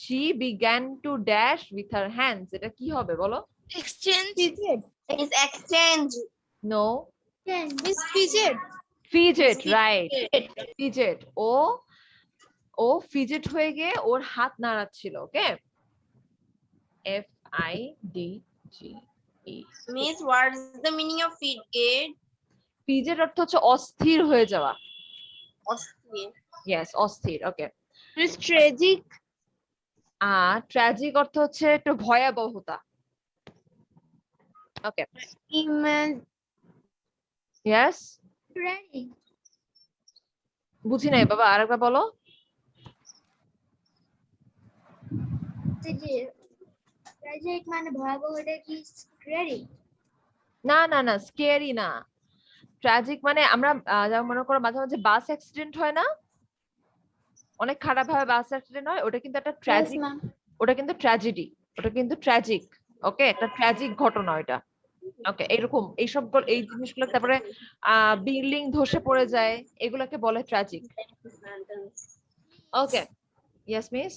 she began to dash with her hands, এটা কি হবে বলো? Exchange. Is exchange. No, Miss fidget. fidget, right, fidget, O fidget হয়ে গিয়ে ওর হাত নাড়াচ্ছিল। ওকে, FIDGE, Miss, what's the meaning of fidget? Fidget অর্থ হচ্ছে অস্থির হয়ে যাওয়া। Osteo. ইয়েস, অস্থির। ওকে, Miss tragic. ট্র্যাজিক অর্থ হচ্ছে একটু ভয়াবহতা। ওকে, ইয়েস, Ready. বুঝি নাই বাবা, আরেকবার বলো। Tragic মানে ভয়াবহ, এটা কি scary? না না না, স্কেয়ারি না। ট্র্যাজিক মানে আমরা যেমন মনে করো মাঝে মাঝে বাস অ্যাক্সিডেন্ট হয় না, অনেক খারাপ ভাবে বাস অ্যাক্সিডেন্ট হয়, ওটা কিন্তু একটা ট্র্যাজিক, ওটা কিন্তু ট্র্যাজেডি, ওটা কিন্তু ট্র্যাজিক। ওকে, একটা ট্র্যাজিক ঘটনা এটা। ওকে, এরকম এইসব এই জিনিসগুলো, তারপরে বিল্ডিং ধসে পড়ে যায়, এগুলোকে বলে tragic. Okay, yes miss.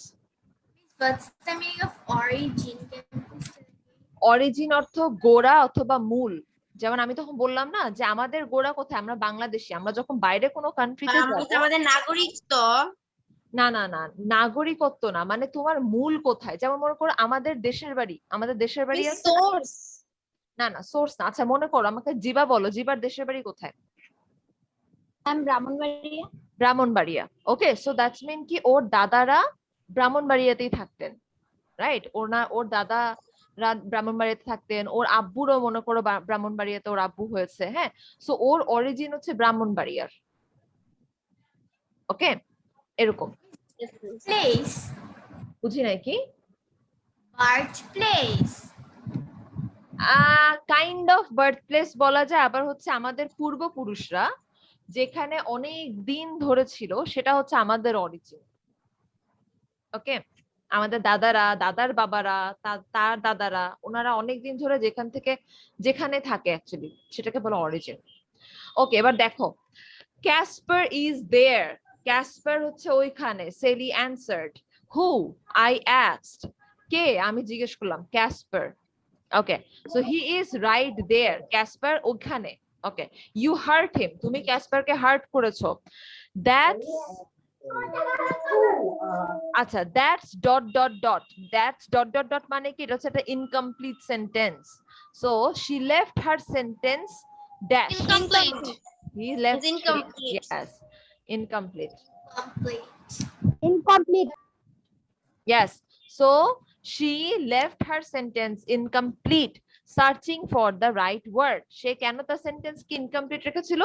What's the meaning of origin? Can you please tell me? Origin অর্থ গোড়া অথবা মূল। যেমন আমি তখন বললাম না যে আমাদের গোড়া কোথায়, আমরা বাংলাদেশি, আমরা যখন বাইরে কোনো কান্ট্রিতে আমি তো আমাদের নাগরিক তো। না না না, নাগরিকত্ব না, মানে তোমার মূল কোথায়। যেমন মনে করো আমাদের দেশের বাড়ি, আমাদের দেশের বাড়ি আছে না? Source. না না, সোর্স না। আচ্ছা মনে করো আমাকে জিবা বলো, জিবার দেশের বাড়ি কোথায়? I'm Brahmanbaria. Brahmanbaria. Okay, so that's mean কি ওর দাদারা ব্রাহ্মণবাড়িয়াতেই থাকতেন, রাইট? ওর দাদারা ব্রাহ্মণবাড়িয়াতে থাকতেন, ওর আব্বুরও মনে করো ব্রাহ্মণবাড়িয়াতে ওর আব্বু হয়েছে। হ্যাঁ, সো ওর অরিজিন হচ্ছে ব্রাহ্মণবাড়িয়ার। ওকে, এরকম। Place. বুঝি নাই কি? Birthplace. Kind of birth place বলা যায়, আবার হচ্ছে আমাদের পূর্বপুরুষরা যেখানে অনেক দিন ধরে ছিল সেটা হচ্ছে আমাদের অরিজিন। ওকে, আমাদের দাদারা, দাদার বাবারা, তার দাদারা, ওনারা অনেকদিন ধরে যেখানে থাকে অ্যাকচুয়ালি, সেটাকে বলে অরিজিন। ওকে, এবার দেখো, ক্যাসপার ইজ দেয়ার, ক্যাসপার হচ্ছে ওইখানে। সেলি অ্যানসার্ড, হু, আই অ্যাস্কড, কে, আমি জিজ্ঞেস করলাম, Casper. Okay, so he is right there, Casper ওখানে। ওকে, ইউ হার্ট হিম, তুমি ক্যাসপারকে হার্ট করেছো। দ্যাটস, আচ্ছা, that's dot dot dot, that's dot dot dot মানে কি? এটা হচ্ছে একটা incomplete sentence. So she left her sentence dash, Incomplete. He left, Incomplete. Yes, incomplete, Complete. Incomplete. yes, so she left her sentence incomplete searching for the right word. সে কেন তার sentence কি incomplete রেখেছিল?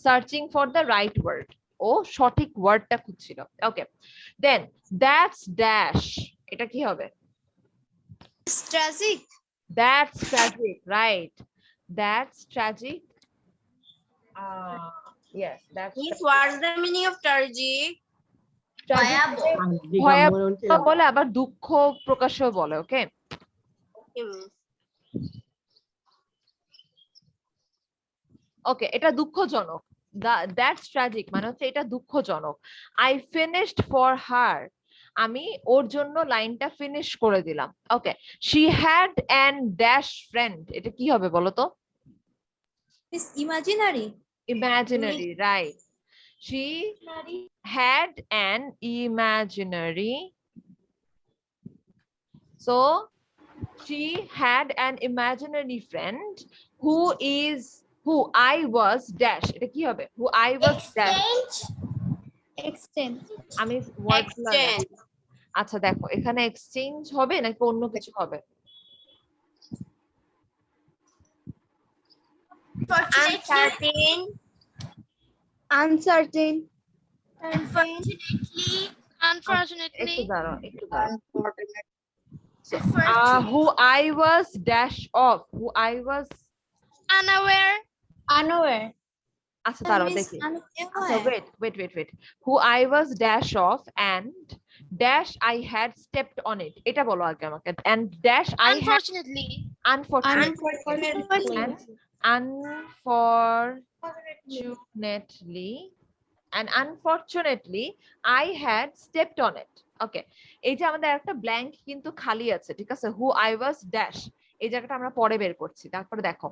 Searching for the right word, ও সঠিক ওয়ার্ডটা খুঁজছিল। ওকে, দেন that's dash, এটা কি হবে? Tragic. That's tragic, right? That's tragic. Yes, that's Miss, what's the meaning of tragic? tragic ভয়াবহ। ভয়াবহ বলে, আবার দুঃখ প্রকাশও বলে। ওকে, Okay, miss. ওকে, এটা দুঃখজনক। দ্যাটস ট্র্যাজিক মানে হচ্ছে এটা দুঃখজনক। আই ফিনিশড ফর হার, আমি ওর জন্য লাইনটা ফিনিশ করে দিলাম। Okay, she had an dash friend, এটা কি হবে বলো তো? Is imaginary. Imaginary, right. She had an imaginary, so she had an imaginary friend who I was dash, এটা কি হবে? who I was dash, Exchange. Extend. আমি ওয়ার্ড, Exchange. আচ্ছা দেখো এখানে এক্সচেঞ্জ হবে নাকি অন্য কিছু হবে? Fortunately. Uncertain. Uncertain. Unfortunately. Unfortunately. একটু দাঁড়াও, একটু দাঁড়াও। Unfortunate. who I was dash of, who I was Unaware. Unaware. আচ্ছা দাঁড়াও দেখি আচ্ছা wait who I was dash of and dash I had stepped on it এটা বলো আগে আমাকে and dash I had Unfortunately. unfortunately and unfortunately I had stepped on it okay এই যে আমাদের একটা ব্ল্যাঙ্ক কিন্তু খালি আছে ঠিক আছে who I was dash এই জায়গাটা আমরা পরে বের করছি তারপরে দেখো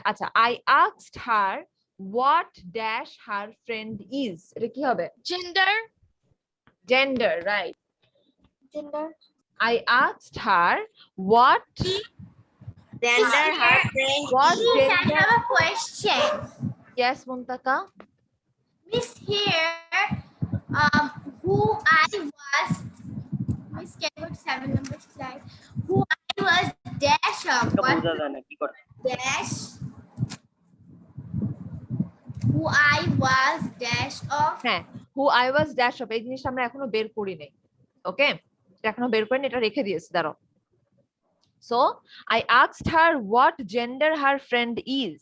আচ্ছা I asked her what dash her friend is এটা কি হবে gender right I asked her what Gender, her friend. what Miss, I gender have a question. yes Muntaka Miss, here, who I was, Miss, can you go to 7 number slide? Who I was dash of, what dash? Who I was dash of. হ্যাঁ who I was dash of এই জিনিসটা আমরা এখনো বের করি নাই ওকে এখনো বের করিনি এটা রেখে দিয়েছি দাঁড়াও so I asked her what gender her friend is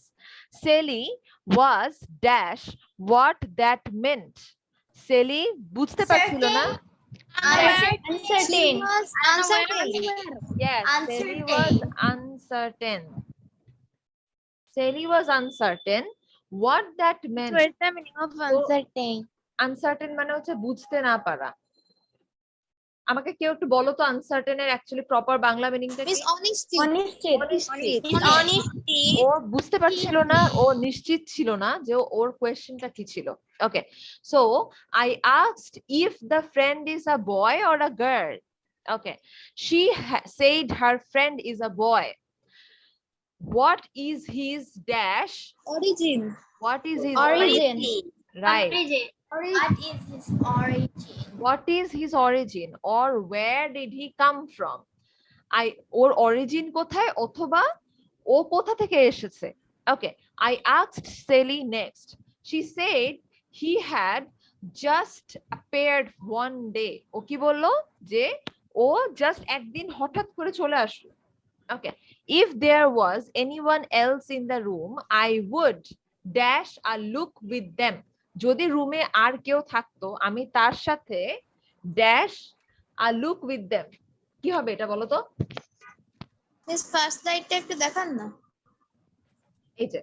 Sally was dash what that meant Sally বুঝতে পারছিল না Uncertain. yes Sally was uncertain Sally was uncertain what that meant What's the meaning of uncertain? Uncertain মানে হচ্ছে বুঝতে না পারা আমাকে কেউ একটু বলো তো আনসার্টেন এর অ্যাকচুয়ালি প্রপার বাংলা মিনিংটা কি Honesty. ও বুঝতে পারছিল না ও নিশ্চিত ছিল না যে ওর কোয়েশ্চেনটা কি ছিল okay so I asked if the friend is a boy or a girl okay she said her friend is a boy what is his dash Origin. what is his Origin. right What is his origin? what is his origin or where did he come from or origin কোথায় অথবা ও কোথা থেকে এসেছে okay I asked Sally next she said he had just appeared one day ও কি বললো যে ও just একদিন হঠাৎ করে চলে আসলো okay if there was anyone else in the room I would dash a look with them যদি রুমে আর কেউ থাকতো আমি তার সাথে ড্যাশ আর লুক উইথ দেম কি হবে এটা বলো তো This first slide একটু দেখান না এই যে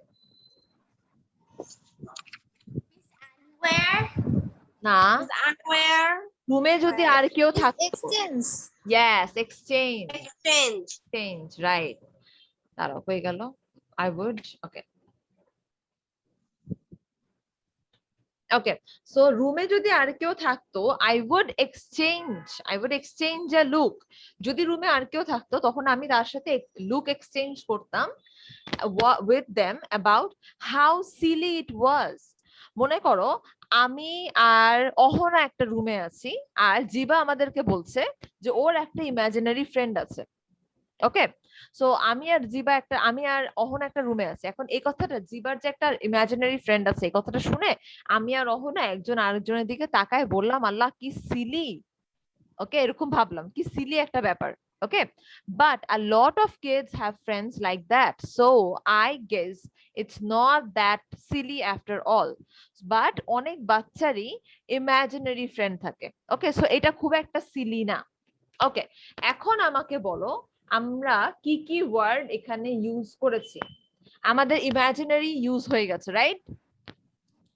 Where? না Unaware. রুমে যদি আর কেউ থাকতো exchange yes exchange Exchange. Right দাঁড়াও হয়ে গেল I would okay okay so রুমে যদি আর কেউ থাকতো I would exchange a look যদি রুমে আর কেউ থাকতো তখন আমি তার সাথে লুক এক্সচেঞ্জ করতাম with them about how silly it was মনে করো আমি আর অহনা একটা রুমে আছি আর জিবা আমাদেরকে বলছে যে ওর একটা ইমাজিনারি ফ্রেন্ড আছে ওকে সো আমি আর অহনা একটা রুমে আছি এখন এই কথাটা জিবার যে একটা ইমাজিনারি ফ্রেন্ড আছে এই কথাটা শুনে আমি আর অহনা একজন আরেকজনের দিকে তাকায় বললাম আল্লাহ কি সিলি ওকে এরকম ভাবলাম কি সিলি একটা ব্যাপার okay but a lot of kids have friends like that so I guess it's not that silly after all but অনেক বাচ্চারই ইমাজিনারি ফ্রেন্ড থাকে ওকে সো এটা খুব একটা সিলি না ওকে এখন আমাকে বলো আমরা কি কি ওয়ার্ড এখানে ইউজ করেছি আমাদের ইমাজিনারি ইউজ হয়ে গেছে রাইট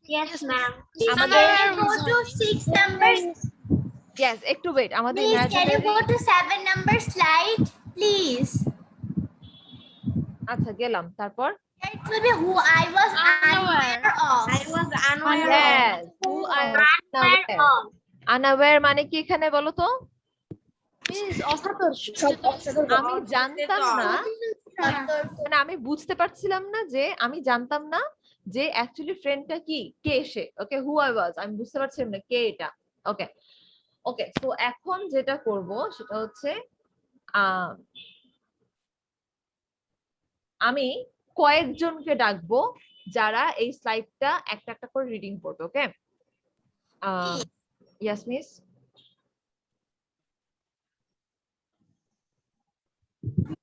Yes, ma'am. আমাদের Can you go to 6 numbers? yes একটু ওয়েট আমাদের Please, can you go imaginary to 7 number slide, please? আচ্ছা গেলাম তারপর It will be who I was unaware of. I was unaware. yes who I was unaware মানে কি এখানে বলো তো আমি জানতাম না মানে আমি বুঝতে পারছিলাম না যে আমি জানতাম না যে অ্যাকচুয়ালি ফ্রেন্ডটা কি কে সে ওকে হু আই ওয়াজ আমি বুঝতে পারছিলাম না কে এটা ওকে ওকে সো এখন যেটা করব সেটা হচ্ছে আমি কয়েকজনকে ডাকবো যারা এই স্লাইডটা একটা একটা করে রিডিং করবে okay yes miss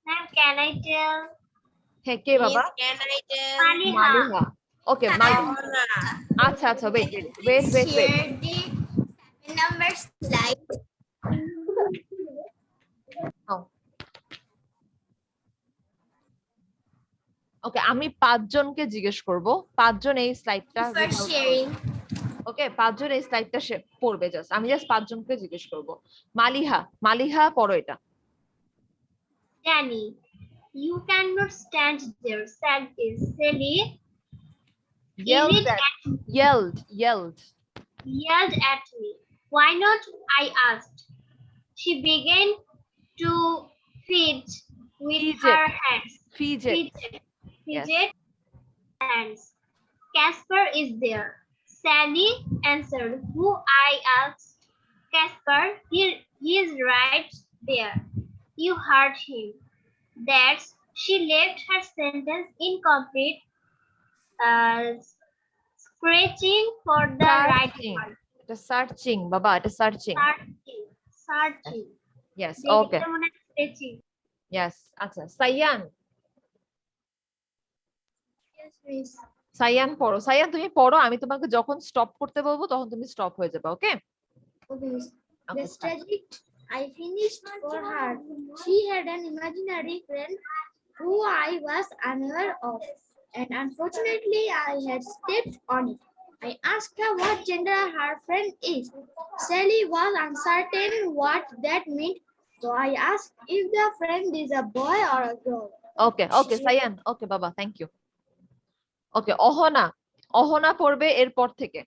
Ma'am, can I tell? হ্যাঁ কে বাবা? Miss, can I tell? Maliha. Okay Ohana. আচ্ছা আচ্ছা wait Can you wait please wait wait share the 7 number slide? Okay আমি 5 জনকে জিজ্ঞেস করব 5 জন এই স্লাইডটা For sharing. ওকে 5 জন এই স্লাইডটা পড়বে জাস্ট আমি জাস্ট 5 জনকে জিজ্ঞেস করব মালিহা পড়ো এটা Danny, you cannot stand there, said Sally. yelled Yelled at me. Why not? I asked. She began to fidget with her hands. fidget Fidget hands. Casper is there. Sally answered. Who? I asked. Casper, he is right there. You heard him. That's she left her sentence incomplete, scratching for the right word. এটা searching বাবা এটা searching Searching. yes okay Scratching. yes আচ্ছা Sayan Yes, miss. Sayan তুমি পড়ো আমি তোমাকে যখন stop করতে বলবো তখন তুমি স্টপ হয়ে যাবে ওকে Okay, miss. The study I finished for her. She had an imaginary friend who I was unaware of, and unfortunately, I had stepped on it. I asked her what gender her friend is. Sally was uncertain what that meant, so I asked if the friend is a boy or a girl. ওকে সায়ান ওকে বাবা thank you okay Ahana পড়বে এরপর থেকে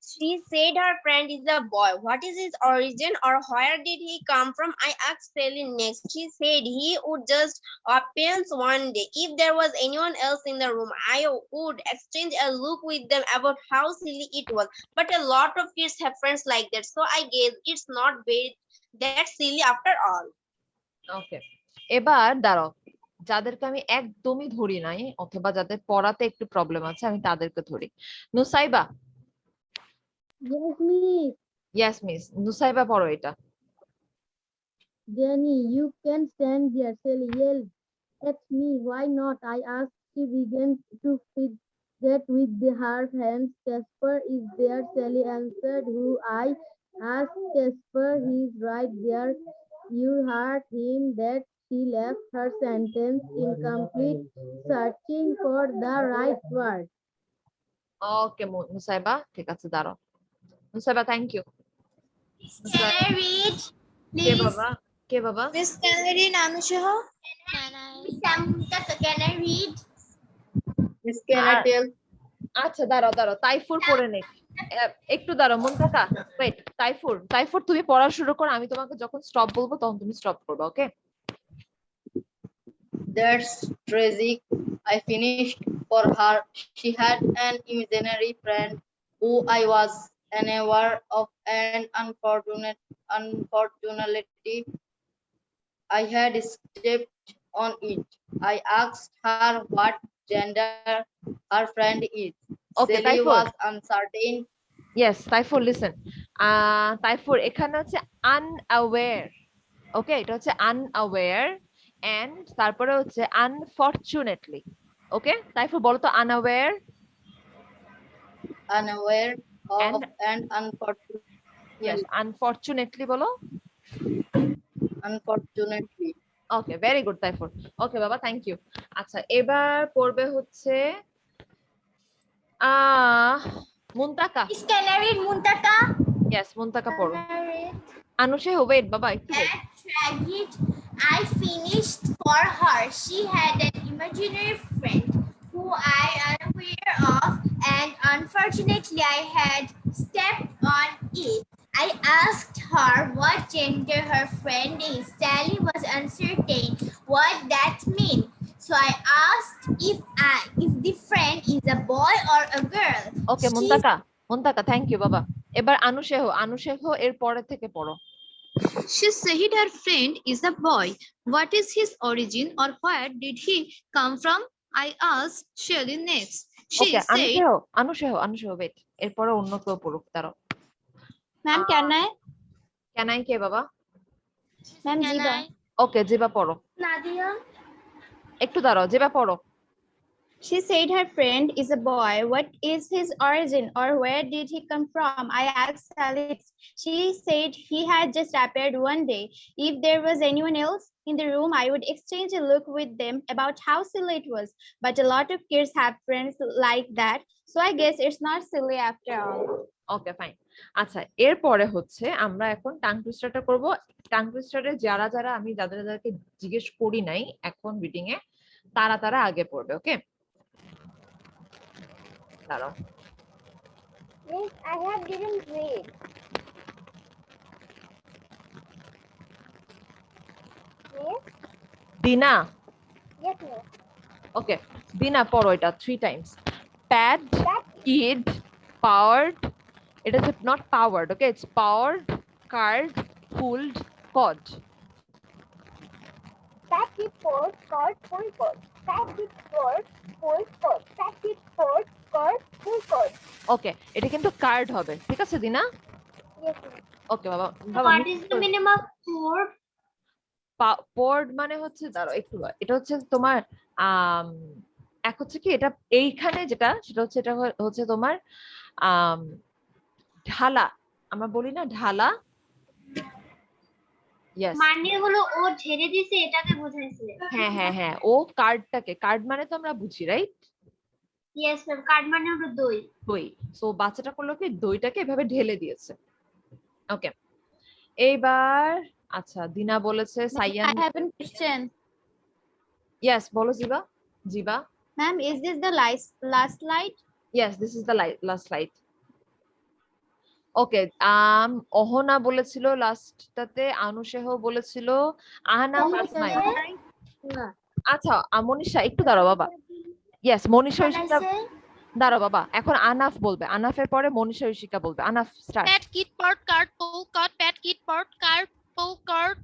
She said her friend is a boy. What is his origin or where did he come from? I asked Sally next. She said he would just appear one day. If there was anyone else in the room, I would exchange a look with them about how silly it was. But a lot of kids have friends like that. So I guess it's not very that silly after all. ওকে এবার দাঁড়াও যাদেরকে আমি একদমই ধরি নাই অথবা যাদের পড়াতে একটু প্রবলেম আছে আমি তাদেরকে ধরি Nusaiba Yes, miss. Yes miss Nusaiba পড়ো এটা Jenny, you can stand there. Sally yelled at me. Why not? I asked. She began to fidget with her hands. Casper is there. Sally answered. Who? I asked. Casper, he's right there. You heard him. That she left her sentence incomplete, searching for the right word. ওকে নুসাইবা ঠিক আছে দাঁড়াও Nusaiba thank you Can I read? কে বাবা Miss, can I read Anusha? Can I? Can I read? Miss, can I tell? আচ্ছা দাঁড়াও তাইফুর পড়ে নে একটু দাঁড়াও মুনতাকা ওয়েট তাইফুর তুমি পড়া শুরু করো আমি তোমাকে যখন স্টপ বলবো তখন তুমি স্টপ করবে ওকে That's tragic. I finished for her. She had an imaginary friend who I was unaware of, and unfortunately, I had stepped on it. I asked her what gender her friend is. Okay, Sally Taifur. was uncertain. Yes Taifur listen Taifur এখানে হচ্ছে আনঅ্যাওয়্যার ওকে এটা হচ্ছে আনঅ্যাওয়্যার and তারপরে হচ্ছে unfortunately ওকে তাইফুর বলো তো unaware Unaware of And- and unfortunately. Yes unfortunately বলো Unfortunately. Okay very good Taifur okay বাবা থ্যাংক ইউ আচ্ছা এবার পড়বে হচ্ছে Muntaka Miss, can I read Muntaka? Yes Muntaka পড়ো Can I read? Anushe wait বাবা একটু wait. That tragic I finished for her. She had an imaginary friend who I am unaware of, and unfortunately I had stepped on it. I asked her what gender her friend is. Sally was uncertain what that meant. So I asked if the friend is a boy or a girl. Okay She Muntaka thank you বাবা এবার আনুশেহ এর পরে থেকে পড়ো She said her friend is a boy. What is his origin or where did he come from? I asked Shelly next. She okay said, Anusheh wait এরপরে অন্য কেউ পড়ুক তারও Ma'am, can I? কেনাই কে বাবা Ma'am, Can Jiba. I? ওকে জিবা পড়ো Nadia, একটু দাঁড়াও, যেবা পড়ো। She said her friend is a boy. What is his origin or where did he come from? I asked Sally. She said he had just appeared one day. If there was anyone else in the room, I would exchange a look with them about how silly it was. But a lot of kids have friends like that. So I guess it's not silly after all. Okay fine. আচ্ছা, এরপরে হচ্ছে আমরা এখন tongue টুইস্টারটা করব। Tongue টুইস্টারে যারা যারা আমি যাদেরকে জিজ্ঞেস করি নাই এখন রিডিং এ, তারা আগে পড়বে। ওকে, দাঁড়াও। Miss, I have didn't read. Miss? দিনা, Yes, miss. ওকে দিনা পড়ো এটা 3 টাইমস। প্যাড, কিড, পাওয়ার্ড, এটা হচ্ছে not powered, okay, it's powered, card, pulled, cord. Packet port, cord, full cord. Packet port, full cord. Packet port, cord, full cord. ওকে, এটা কিন্তু card হবে, ঠিক আছে দিনা? Yes, miss. ওকে বাবা, What is the meaning of port? Poured মানে হচ্ছে, দাঁড়াও একটু, এটা হচ্ছে তোমার এক হচ্ছে কি, এটা এইখানে যেটা সেটা হচ্ছে, এটা হচ্ছে তোমার ঢালা, আমরা বলি না ঢালা। ইয়েস, মানে হলো ও ঝেড়ে দিছে, এটাকে বোঝাইছে। হ্যাঁ হ্যাঁ হ্যাঁ, ও কার্ডটাকে, কার্ড মানে তো আমরা বুঝি, রাইট? ইয়েস ম্যাম, কার্ড মানে হলো দই। দই। সো বাচ্চাটা করলো কি, দইটাকে এভাবে ঢেলে দিয়েছে। ওকে, এইবার আচ্ছা দিনা বলেছে সাইয়ান। I have a question. Yes, বলো জিবা। জিবা, Ma'am, is this the last slide? yes, this is the last slide. ওকে, অহনা বলেছিল লাস্টটাতে, আনুশেহ বলেছিল, আহনা ফার্স্ট নাই। আচ্ছা মনীষা একটু দাঁড়াও বাবা। ইয়েস, মনীষা ঐশিকা, দাঁড়াও বাবা, এখন আনাফ বলবে, আনাফের পরে মনীষা ঐশিকা বলবে। আনাফ start. Pet, kid, port, cart, pull, cart, pet, kid, port, cart, pull, cart,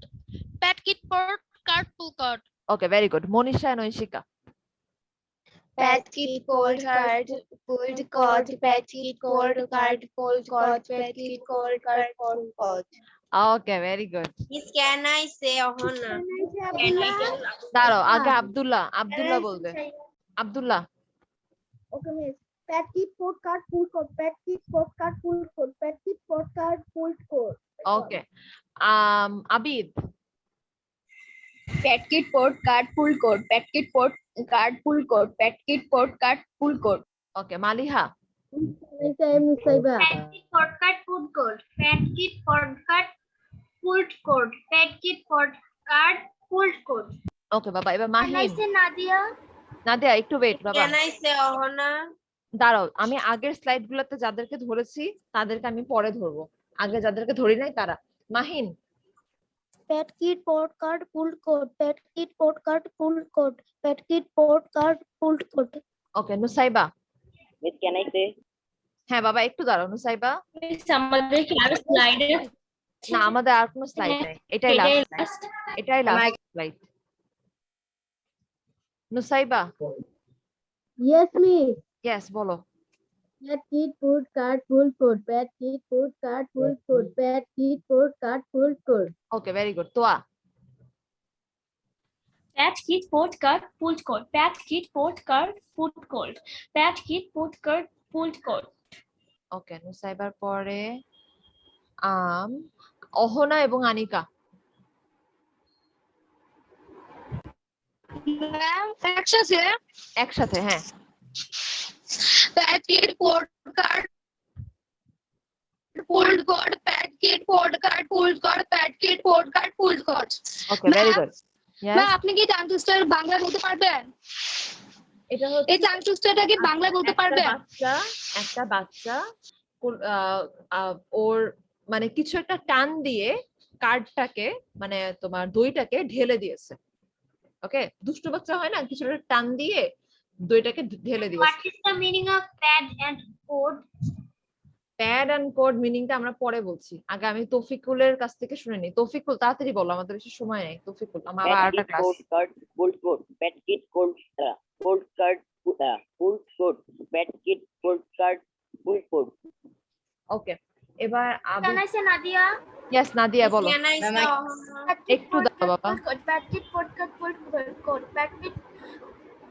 pet, kid, port, cart, pull, cart. Okay, very good. Manisha and Oishika. Pet, kid, cold, card, pulled cord, pet, kid, cold, card, pulled cord, pet, kid, cold, card, pulled cord. Okay, very good. Miss, can I say Ohana? দাঁড়াও, আগে আব্দুল্লাহ, আব্দুল্লাহ বলবে। Abdullah. Okay, miss. Packet port, card, full cord. Packet port, card, full cord. Packet port, card, full cord. ওকে, Abid. Pet, kid, port, card, pull cord. Pet, kid, port, card, pull cord. Pet, kid, port, card, pull cord. ওকে, Maliha. Musaiba. Pet kid, port, cart, pulled cord. Pet kid, port, cart, pulled cord. Pet kid, port, cart, pulled cord. ওকে বাবা, এবার Can I Mahin. say Nadia? Nadia একটু wait বাবা, Can I say Ohana? দাঁড়াও, আমি আগের slide গুলোতে যাদেরকে ধরেছি তাদেরকে আমি পরে ধরবো, আগে যাদেরকে ধরি নাই তারা। Mahin. Pet kid, port, card, pull cord. Pet kid, port, card, pull cord. Pet kid, port, card, pull cord. Okay, Nusaiba. Miss, can I say? হ্যাঁ বাবা, একটু দাঁড়াও নুসাইবা। আমাদের কি আর স্লাইডে? না, আমাদের আর কোনো স্লাইড নেই, এটাই লাস্ট, এটাই last slide. Nusaiba. Yes, miss. Yes, বলো। Pet, kid, put, card, full code. Pet, kid, put, card, full code. Pet, kid, put, card, full code. ওকে, ভেরি গুড। তোয়া। Pet kid, port, cart, pulled cord. Pet kid, port, cart, pulled cord. Pet kid, port, cart, pulled cord. ওকে, নুসাইবার পরে অহনা এবং Anika. Ma'am, একসাথে একসাথে, হ্যাঁ। pet, kid, port, card, pulled cord. Pet, kid, port, card, pulled cord. Pet, kid, port, card, pulled cord. ওকে, very good. Ma'am, আপনি কি tongue twister Bangla বলতে পারবেন? এটা হচ্ছে এই টাং টুইস্টারটা কি বাংলা বলতে পারবেন? একটা বাচ্চা ওর মানে কিছু একটা টান দিয়ে কার্ডটাকে, মানে তোমার দইটাকে ঢেলে দিয়েছে। ওকে, দুষ্টু বাচ্চা হয় না, কিছু একটা টান দিয়ে দইটাকে ঢেলে দিয়েছে। What is the meaning of pad and cord? Pad and cord মিনিংটা আমরা পরে বলছি, আগে আমি তৌফিকুলের কাছ থেকে শুনে নিই। তৌফিকুল তাড়াতাড়ি বলো, আমাদের বেশি সময় নেই। তৌফিকুল, আমার আবার আরেকটা class. Cold card, pulled cord. Pet kid, cold card, pulled cord. Pet kid, cold card, pulled cord. ওকে, এবার Can I say Nadia? Yes, Nadia বলো। Can I say Ohana? একটু দাও বাবা। Pet kid, port, cart, pulled cord. coat. Pet kit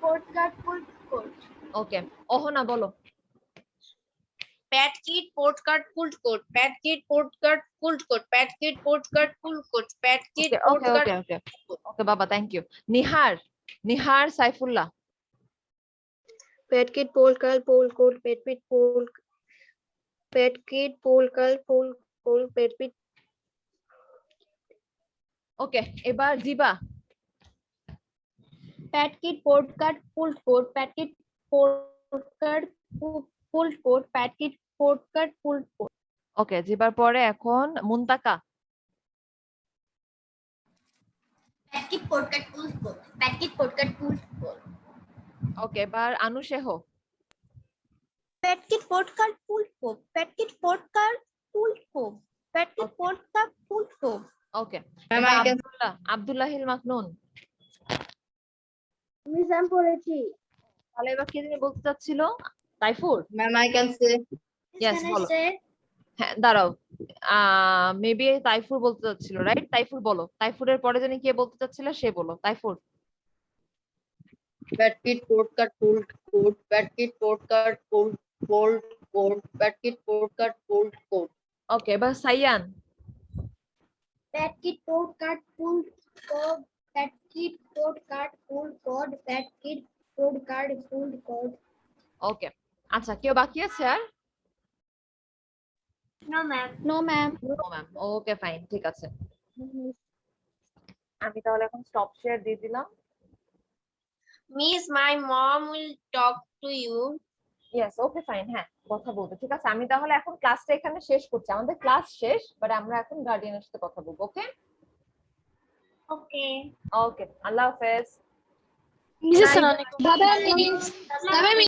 coat card pulled coat. ওকে, অহনা বলো। Pet kit port card pulled coat. Pet kit port card pulled coat. Pet kit port card pulled coat. Pet kit ওকে port ওকে card. ওকে okay okay বাবা, thank you. Nihar, Nihar Saifullah. Pet kit pole curl pole coat. Pet kit pole. Pet kit pole curl pole pole. Pet kit. ওকে, এবার জিবা। Pet kit port card pulled coat. Pet kit port card pulled coat. Pet kit port card pulled coat. ওকে, zipper পরে এখন মুনতাকা। Pet kit coat card pulled coat. Pet kit coat card pulled coat. ওকে, এবার আনুশেহ। Pet kit port card pulled coat. Pet kit port card pulled coat. Pet kit port card pulled coat. ওকে, Ma'am, এবার I can- Abdullah, Abdullahil মাকনুন। Miss আমি পড়েছি। তাহলে এবার কি তুমি বলতে চাচ্ছিল? Taifur? Ma'am, I can say. Yes, Can I বলো। say? হ্যাঁ, দাঁড়াও, মেবি তাইফুর বলতে চাচ্ছিল, রাইট? তাইফুর বলো। তাইফুরের পরে জানি কে বলতে চাচ্ছিল, সে বলো। Taifur. Pet kit port card pulled coat. Pet kit port card pulled coat. Pet kit port card pulled coat. ওকে, এবার সাইয়ান। Pet kit coat card pulled coat. Pet kit coat card pulled coat. Pet kit coat card pulled coat. ওকে, আচ্ছা, কেউ বাকি আছে আর? No, ma'am. No, ma'am. ও ma'am, okay fine, ঠিক আছে। আমি তাহলে এখন স্টপ শেয়ার দিয়ে দিলাম। Miss, my mom will talk to you. Yes, okay fine, হ্যাঁ কথা বলবো, ঠিক আছে। আমি তাহলে এখন ক্লাসটা এখানে শেষ করছি। আমাদের ক্লাস শেষ, বাট আমরা এখন গার্ডিয়ানের সাথে কথা বলবো। ওকে Okay. ওকে, আল্লাহ হাফেজ। Mrs. Anani. Bye bye, miss. Bye bye, miss.